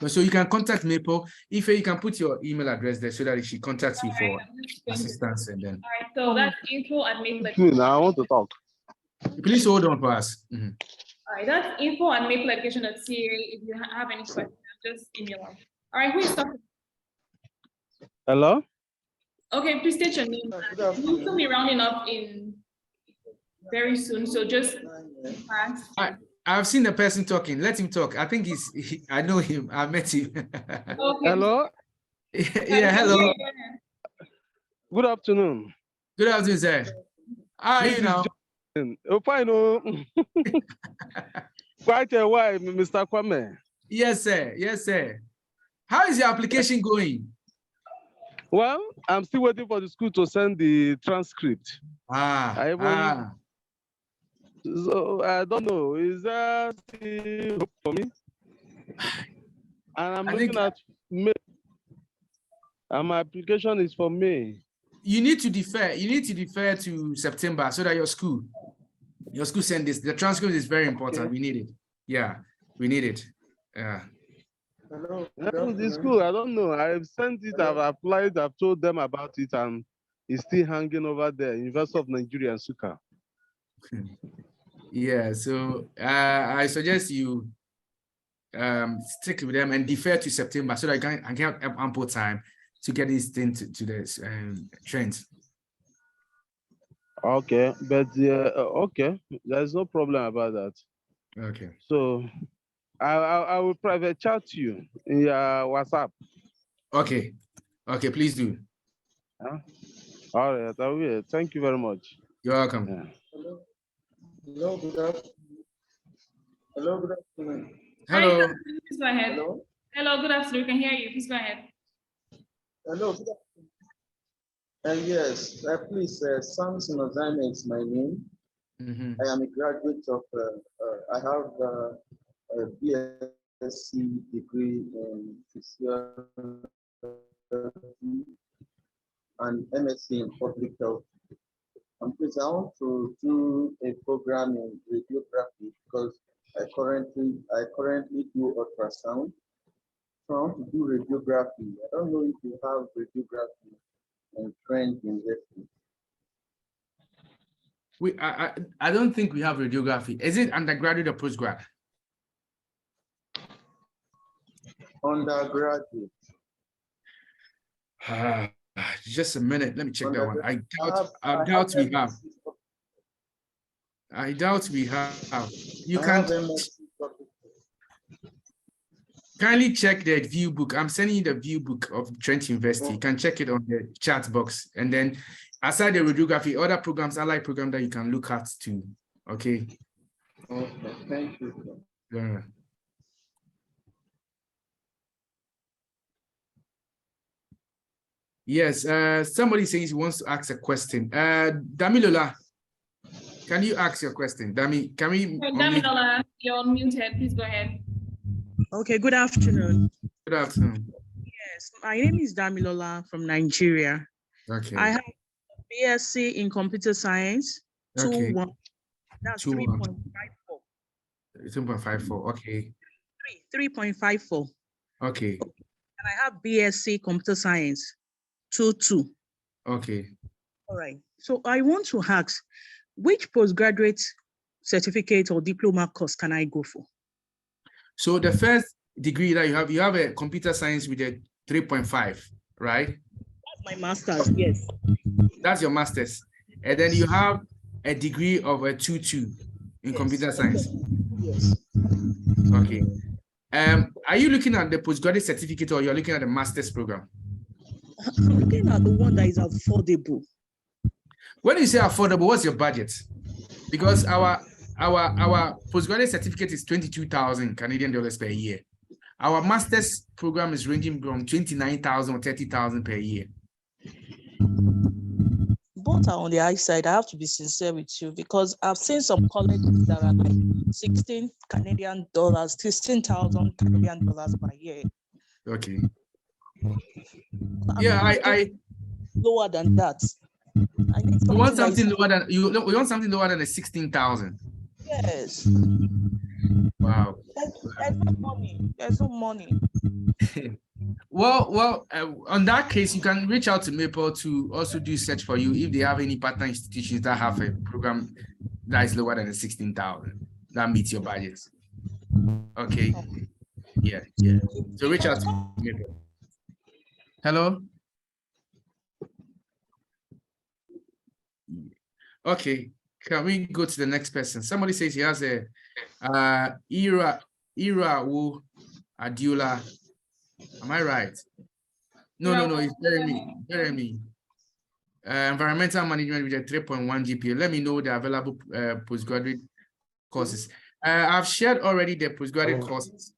So you can contact Maple. If you can put your email address there so that she contacts you for assistance, and then. All right, so that's info@maple. I want to talk. Please hold on for us. All right, that's info@mapleeducation.ca. If you have any questions, just email us. All right, who is talking? Hello? Okay, please state your name. We'll be rounding up in very soon, so just pass. I've seen the person talking. Let him talk. I think I know him. I met him. Okay. Hello? Yeah, hello. Good afternoon. Good afternoon, sir. How are you now? Oh, fine. Oh. Quite a while, Mr. Kwame. Yes, sir. Yes, sir. How is your application going? Well, I'm still waiting for the school to send the transcript. So I don't know. Is that still hope for me? And I'm looking at May. And my application is for May. You need to defer. You need to defer to September so that your school send this. The transcript is very important. Okay. We need it. Yeah, we need it. Yeah. Hello. The school, I don't know. I've sent it, I've applied, I've told them about it, and it's still hanging over there. University of Nigeria, Nsukka. Yeah, so I suggest you stick with them and defer to September so that I can have ample time to get this thing to the trends. Okay, but okay, there's no problem about that. Okay. So I will private chat to you in your WhatsApp. Okay. Okay, please do. All right, I will. Thank you very much. You're welcome. Yeah. Hello, good afternoon. Hello, good afternoon. Hello. Hi, please go ahead. Hello. Hello, good afternoon. We can hear you. Please go ahead. Hello, good afternoon. Yes, please, Samson Odame is my name. I am a graduate of, I have a BSc degree in physiology and MSc in public health. And please, I want to do a program in radiography because I currently do ultrasound. So I want to do radiography. I don't know if you have radiography in Trent University. I don't think we have radiography. Is it undergraduate or postgrad? Undergraduate. Just a minute. Let me check that one. I doubt we have. I doubt we have. You can kindly check the view book. I'm sending you the view book of Trent University. You can check it on the chat box. And then aside the radiography, other programs, allied program that you can look at too. Okay. Okay, thank you. Yeah. Yes, somebody says he wants to ask a question. Damilola, can you ask your question? Can we? Damilola, you're unmuted. Please go ahead. Okay, good afternoon. Good afternoon. Yes, my name is Damilola from Nigeria. Okay. I have a BSc in computer science, Okay. 2-1. That's 3.54. 3.54, okay. 3.54. Okay. And I have BSc computer science, 2-2. Okay. All right. So I want to ask, which postgraduate certificate or diploma course can I go for? So the first degree that you have a computer science with a 3.5, right? That's my master's, yes. That's your master's. And then you have a degree of a 2.2 in computer science. Yes. Okay. Are you looking at the postgraduate certificate or you're looking at the master's program? I'm looking at the one that is affordable. When you say affordable, what's your budget? Because our postgraduate certificate is 22,000 Canadian dollars per year. Our master's program is ranging from 29,000 or 30,000 per year. Both are on the high side. I have to be sincere with you because I've seen some colleges that are like 16 Canadian dollars, 16,000 Canadian dollars per year. Okay. Yeah, I lower than that. I need you want something something lower than you want something lower than the 16,000. Yes. Wow. There's no money. There's no money. Well, on that case, you can reach out to Maple to also do search for you if they have any partner institutions that have a program that is lower than the 16,000 that meets your budget. Okay. Yeah. So reach out to Maple. Hello. Okay. Can we go to the next person? Somebody says he has a Ira Wu Adiola. Am I right? No, it's Jeremy. Environmental management with a 3.1 GPA. Let me know the available postgraduate courses. I've shared already the postgraduate courses.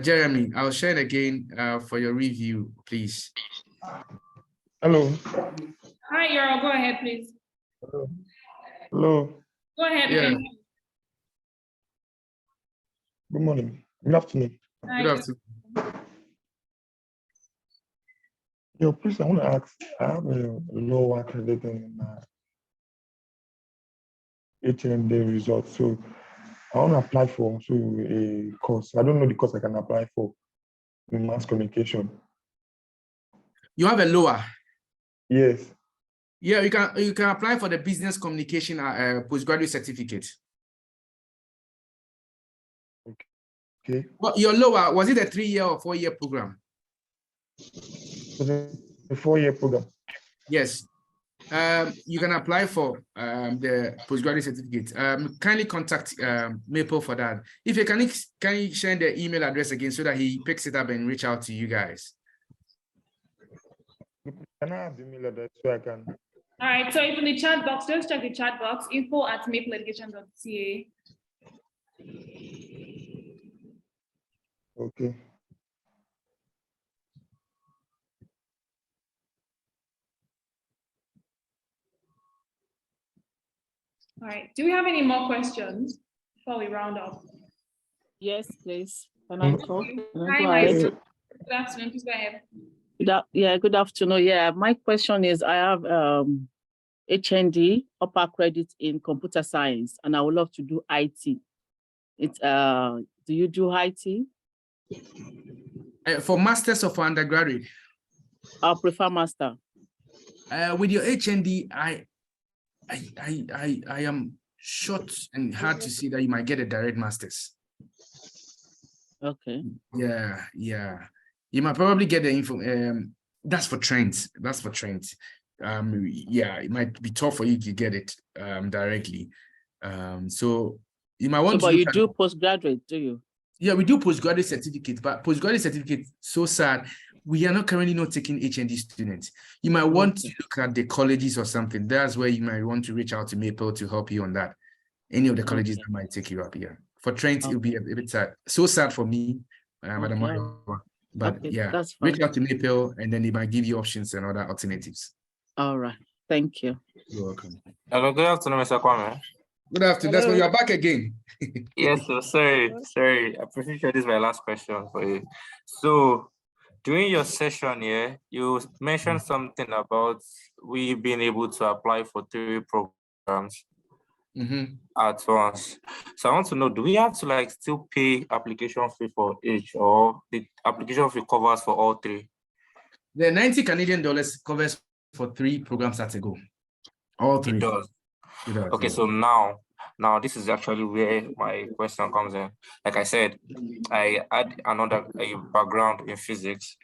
Jeremy, I'll share it again for your review, please. Hello. Hi, Yaro, go ahead, please. Hello. Go ahead. Yeah. Good morning. Good afternoon. Hi. Good afternoon. Yo, please, I want to ask, I have a lower credit in my HND results, so I want to apply for a course. I don't know the course I can apply for in mass communication. You have a lower? Yes. Yeah, you can apply for the business communication postgraduate certificate. Okay. Well, your lower, was it a 3-year or 4-year program? A 4-year program. Yes. You can apply for the postgraduate certificate. Kindly contact Maple for that. If you can you share the email address again so that he picks it up and reach out to you guys? Can I have the email address so I can? All right, so it's in the chat box. Just check the chat box, info@mapleeducation.ca. Okay. All right, do we have any more questions before we round up? Yes, please. Can I talk? Hi, Maestro. Good afternoon, please go ahead. Good afternoon. Yeah, my question is, I have HND, upper credit in computer science, and I would love to do IT. Do you do IT? For masters or for undergraduate? I'll prefer master. With your HND, I am short and hard to see that you might get a direct master's. Okay. Yeah. You might probably get the info. That's for Trent. Yeah, it might be tough for you to get it directly. So you might want to. But you do postgraduate, do you? Yeah, we do postgraduate certificate, but postgraduate certificate, so sad. We are currently not taking HND students. You might want to look at the colleges or something. That's where you might want to reach out to Maple to help you on that. Any of the colleges that might take you up here. For Trent, it'll be a bit sad. So sad for me, but yeah, reach out to Maple and then they might give you options and other alternatives. All right. Thank you. You're welcome. Hello, good afternoon, Mr. Kwame. Good afternoon. That's when you're back again. Yes, so sorry. I'm pretty sure this is my last question for you. So during your session here, you mentioned something about we being able to apply for 3 programs at once. So I want to know, do we have to still pay application fee for each, or the application fee covers for all 3? The 90 Canadian dollars covers for 3 programs at a go. All 3. It does. Okay, so now this is actually where my question comes in. Like I said, I had a background in physics.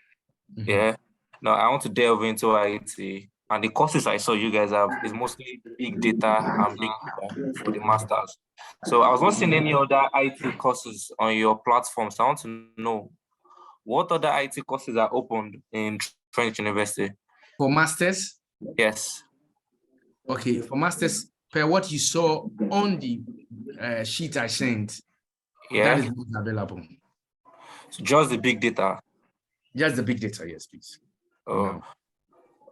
Yeah. Now I want to delve into IT, and the courses I saw you guys have is mostly big data and big data for the masters. So I was not seeing any other IT courses on your platform. So I want to know what other IT courses are opened in Trent University. For masters? Yes. Okay, for masters, per what you saw on the sheet I sent, that is not available. So just the big data? Just the big data, yes, please. Oh, no.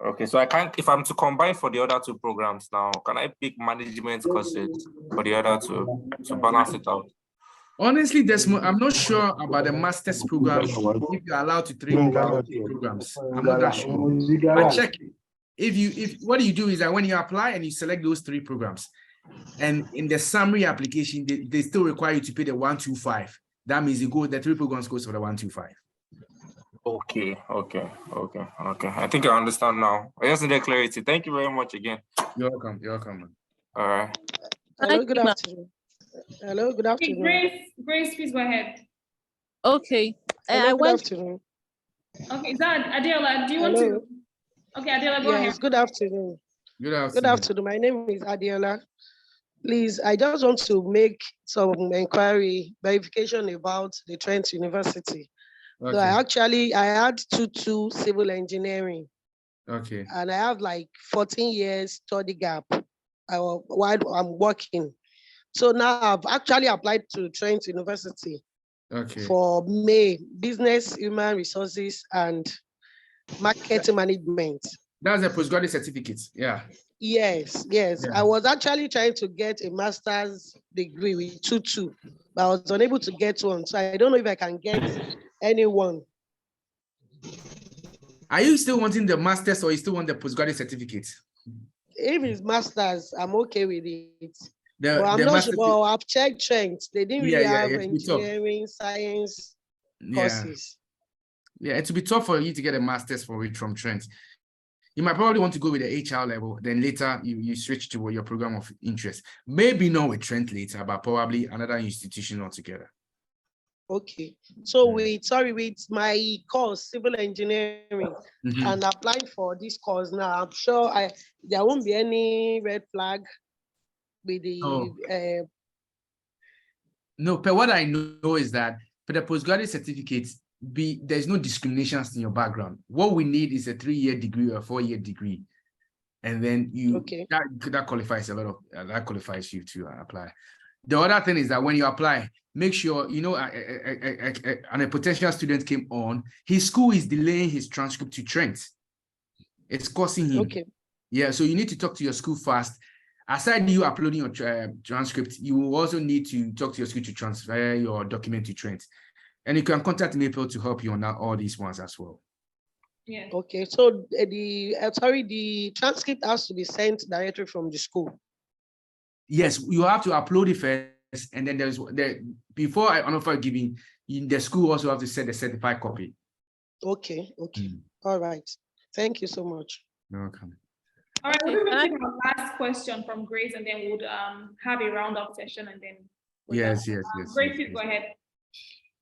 Okay, so I can't, if I'm to combine for the other 2 programs now, can I pick management courses for the other 2 to balance it out? Honestly, I'm not sure about the master's program. If you're allowed to 3 programs, I'm not that sure. But check it. If what you do is that when you apply and you select those 3 programs, and in the summary application, they still require you to pay the 125. That means the 3 programs goes for the 125. Okay. I think I understand now. I just need clarity. Thank you very much again. You're welcome, man. All right. Hello, good afternoon. Hello, good afternoon. Hey, Grace, please go ahead. Okay. Hello, good afternoon. Okay, is that Adela? Do you want to? Okay, Adela, go ahead. Yes, good afternoon. Good afternoon. Good afternoon. My name is Adela. Please, I just want to make some inquiry, verification about the Trent University. Okay. So I had 2 civil engineering. Okay. And I have 14 years study gap while I'm working. So now I've actually applied to Trent University for business, human resources, and marketing management. That's a postgraduate certificate, yeah. Yes. Yeah. I was actually trying to get a master's degree with 2, but I was unable to get one. So I don't know if I can get anyone. Are you still wanting the master's or you still want the postgraduate certificate? If it's master's, I'm okay with it. But I'm not sure. Well, I've checked Trent. They didn't really have engineering, science courses. Yeah, it will be tough for you to get a master's from Trent. You might probably want to go with the HR level, then later you switch to your program of interest. Maybe not with Trent later, but probably another institution altogether. Okay. So with my course, civil engineering, and applying for this course now, I'm sure there won't be any red flag with the No, but what I know is that for the postgraduate certificates, there's no discriminations in your background. What we need is a 3-year degree or a 4-year degree, and then that qualifies that qualifies you to apply. The other thing is that when you apply, make sure and a potential student came on. His school is delaying his transcript to Trent. It's costing him. Okay. Yeah, so you need to talk to your school fast. Aside you uploading your transcript, you will also need to talk to your school to transfer your document to Trent. And you can contact Maple to help you on all these ones as well. Yeah. Okay. So the transcript has to be sent directly from the school. Yes, you have to upload it first, and then before I offer giving, the school also have to send a certified copy. Okay. All right. Thank you so much. You're welcome. All right, we're going to take our last question from Grace, and then we'll have a round-up session, and then yes. Grace, please go ahead.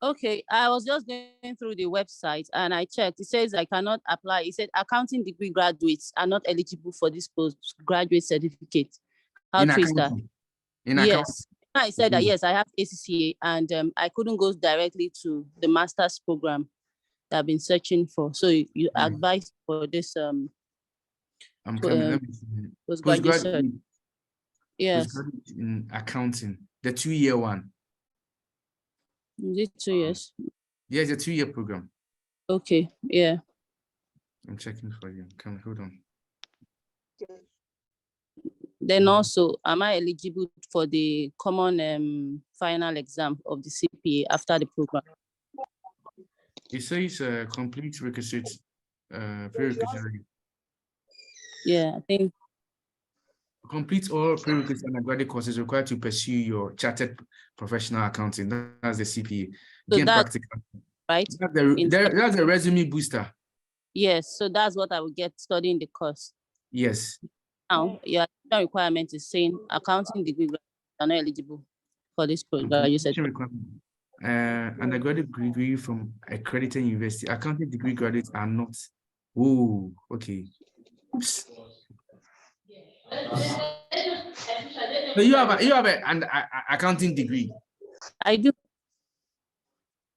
Okay, I was just going through the website and I checked. It says I cannot apply. It said accounting degree graduates are not eligible for this postgraduate certificate. How true is that? Yes. I said that yes, I have ACCA, and I couldn't go directly to the master's program that I've been searching for. So you advise for this I'm coming. postgraduate. Yes. Postgraduate in accounting, the 2-year one. Is it 2 years? Yes, a 2-year program. Okay, yeah. I'm checking for you. Come, hold on. Then also, am I eligible for the common final exam of the CPA after the program? It says complete requisite prerequisite. Yeah, I think. Complete all prerequisite undergraduate courses required to pursue your chartered professional accounting. That's the CPA. So Gain that's practical. Right? That's a resume booster. Yes, so that's what I would get studying the course. Yes. Now, your requirement is saying accounting degree are not eligible for this program. You said undergraduate degree from accredited university. Accounting degree graduates are not. Oh, okay. Oops. So you have an accounting degree. I do.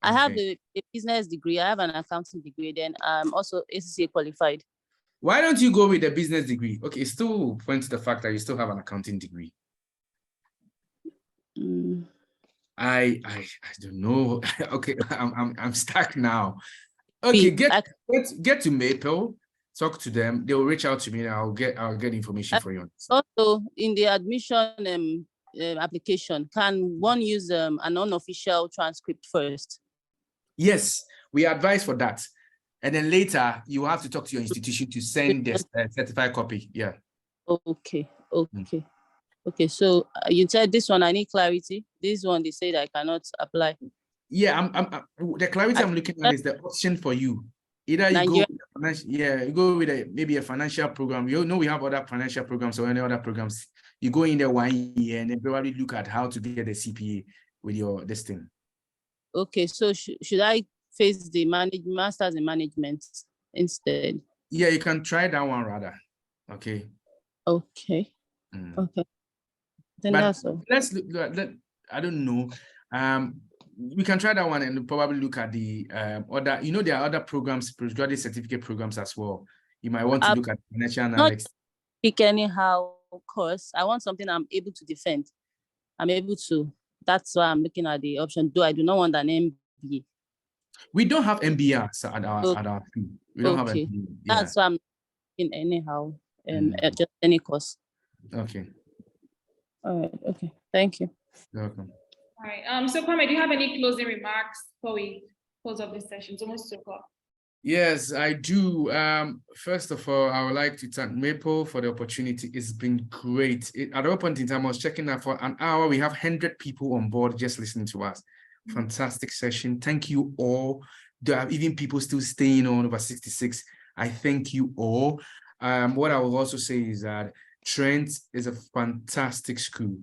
I have a business degree. I have an accounting degree. Then I'm also ACCA qualified. Why don't you go with a business degree? Okay, it still points to the fact that you still have an accounting degree. I don't know. Okay, I'm stuck now. Okay, get to Maple, talk to them. They'll reach out to me and I'll get information for you. Also, in the admission application, can one use an unofficial transcript first? Yes, we advise for that. And then later, you have to talk to your institution to send the certified copy. Yeah. Okay. Okay, so you said this one, I need clarity. This one, they say that I cannot apply. Yeah, the clarity I'm looking at is the option for you. Either you go with maybe a financial program. You know we have other financial programs or any other programs. You go in there 1 year and then probably look at how to get the CPA with your this thing. Okay, so should I face the master's in management instead? Yeah, you can try that one rather. Okay. Okay. Okay. Then but that's all. Let's look. I don't know. We can try that one and probably look at the other. You know, there are other programs, postgraduate certificate programs as well. You might want to look at financial analytics. Not pick anyhow course. I want something I'm able to defend. I'm able to. That's why I'm looking at the option. Though I do not want an MBA. We don't have MBAs at our school. We don't have MBA. Yeah. That's why I'm looking anyhow. Just any course. Okay. All right. Okay. Thank you. You're welcome. All right. So Kwame, do you have any closing remarks before we close up this session? It's almost 2 o'clock. Yes, I do. First of all, I would like to thank Maple for the opportunity. It's been great. At one point in time, I was checking that for an hour. We have 100 people on board just listening to us. Fantastic session. Thank you all. There are even people still staying on over 66. I thank you all. What I will also say is that Trent is a fantastic school.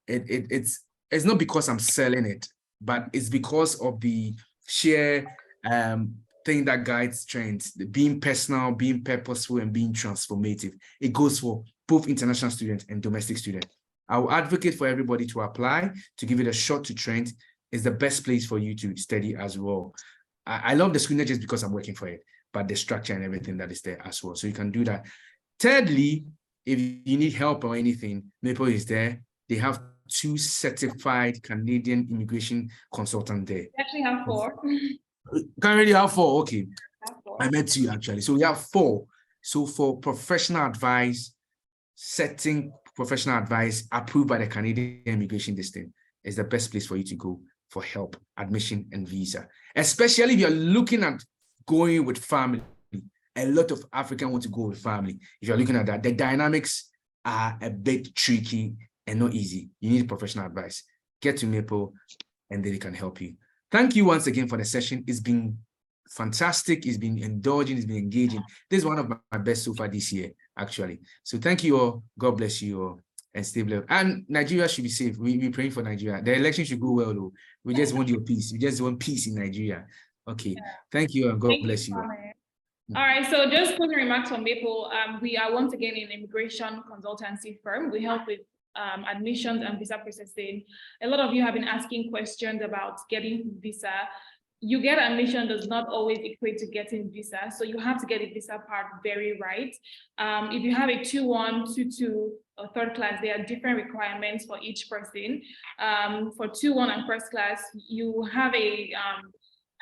It's not because I'm selling it, but it's because of the sheer thing that guides Trent, being personal, being purposeful, and being transformative. It goes for both international students and domestic students. I will advocate for everybody to apply, to give it a shot to Trent. It's the best place for you to study as well. I love the school not just because I'm working for it, but the structure and everything that is there as well. So you can do that. Thirdly, if you need help or anything, Maple is there. They have 2 certified Canadian immigration consultants there. We actually have 4. Can already have 4. Okay. I met 2 actually. So we have 4. So for professional advice, setting professional advice approved by the Canadian Immigration District is the best place for you to go for help, admission, and visa. Especially if you're looking at going with family. A lot of Africans want to go with family. If you're looking at that, the dynamics are a bit tricky and not easy. You need professional advice. Get to Maple and they can help you. Thank you once again for the session. It's been fantastic. It's been indulging. It's been engaging. This is one of my best so far this year. actually. So thank you all. God bless you all. And stay blessed. And Nigeria should be safe. We're praying for Nigeria. The election should go well, though. We just want your peace. We just want peace in Nigeria. Okay. Thank you, and God bless you. All right, so just closing remarks from Maple. We are once again an immigration consultancy firm. We help with admissions and visa processing. A lot of you have been asking questions about getting visa. You get admission does not always equate to getting visa, so you have to get the visa part very right. If you have a 2-1, 2-2, or third class, there are different requirements for each person. For 2-1 and first class, you have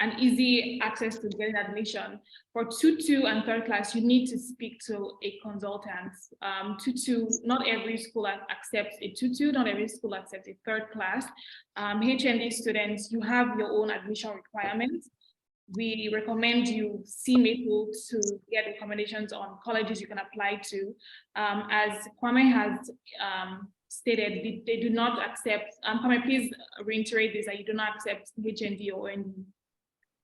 an easy access to getting admission. For 2-2 and third class, you need to speak to a consultant. 2-2, not every school accepts a 2-2, not every school accepts a third class. HND students, you have your own admission requirements. We recommend you see Maple to get recommendations on colleges you can apply to. As Kwame has stated, they do not accept, Kwame, please reiterate this, that you do not accept HND or OND.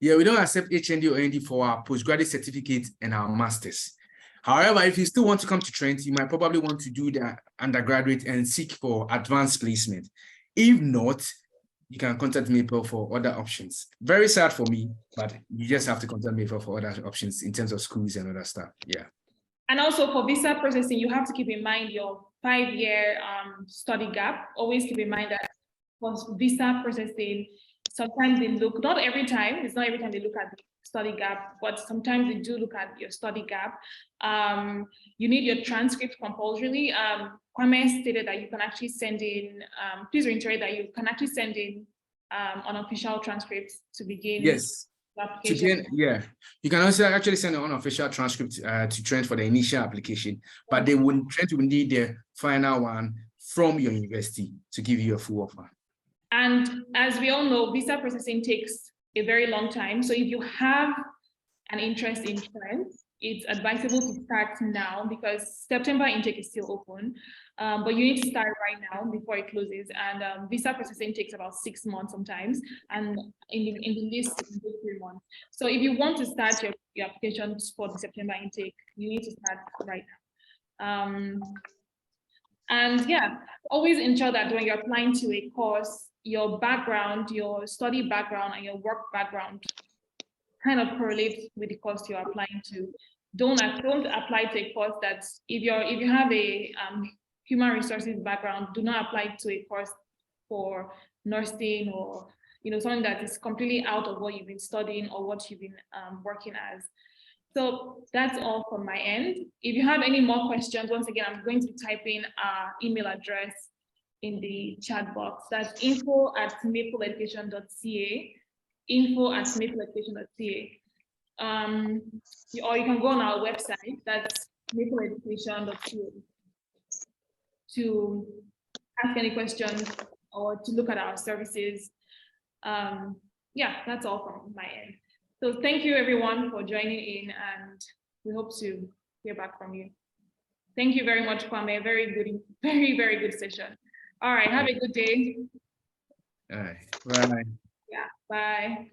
Yeah, we don't accept HND or OND for our postgraduate certificate and our masters. However, if you still want to come to Trent, you might probably want to do the undergraduate and seek for advanced placement. If not, you can contact Maple for other options. Very sad for me, but you just have to contact Maple for other options in terms of schools and other stuff. Yeah. And also for visa processing, you have to keep in mind your 5-year study gap. Always keep in mind that for visa processing, sometimes they look, not every time, it's not every time they look at the study gap, but sometimes they do look at your study gap. You need your transcript compulsorily. Kwame stated that you can actually send in, please reiterate that you can actually send in unofficial transcripts to begin. Yes. The application. Yeah, you can also actually send an unofficial transcript to Trent for the initial application, but Trent will need the final one from your university to give you a full offer. And as we all know, visa processing takes a very long time. So if you have an interest in Trent, it's advisable to start now because September intake is still open, but you need to start right now before it closes. And visa processing takes about 6 months sometimes, and in the list, it can take 3 months. So if you want to start your applications for the September intake, you need to start right now. And yeah, always ensure that when you're applying to a course, your background, your study background, and your work background kind of correlates with the course you're applying to. Don't apply to a course that if you have a human resources background, do not apply to a course for nursing or something that is completely out of what you've been studying or what you've been working as. So that's all from my end. If you have any more questions, once again, I'm going to be typing our email address in the chat box. That's info@mapleeducation.ca, info@mapleeducation.ca. Or you can go on our website, that's mapleeducation.ca, to ask any questions or to look at our services. Yeah, that's all from my end. So thank you everyone for joining in, and we hope to hear back from you. Thank you very much, Kwame. Very good, very, very good session. All right, have a good day. All right, bye. Yeah, bye.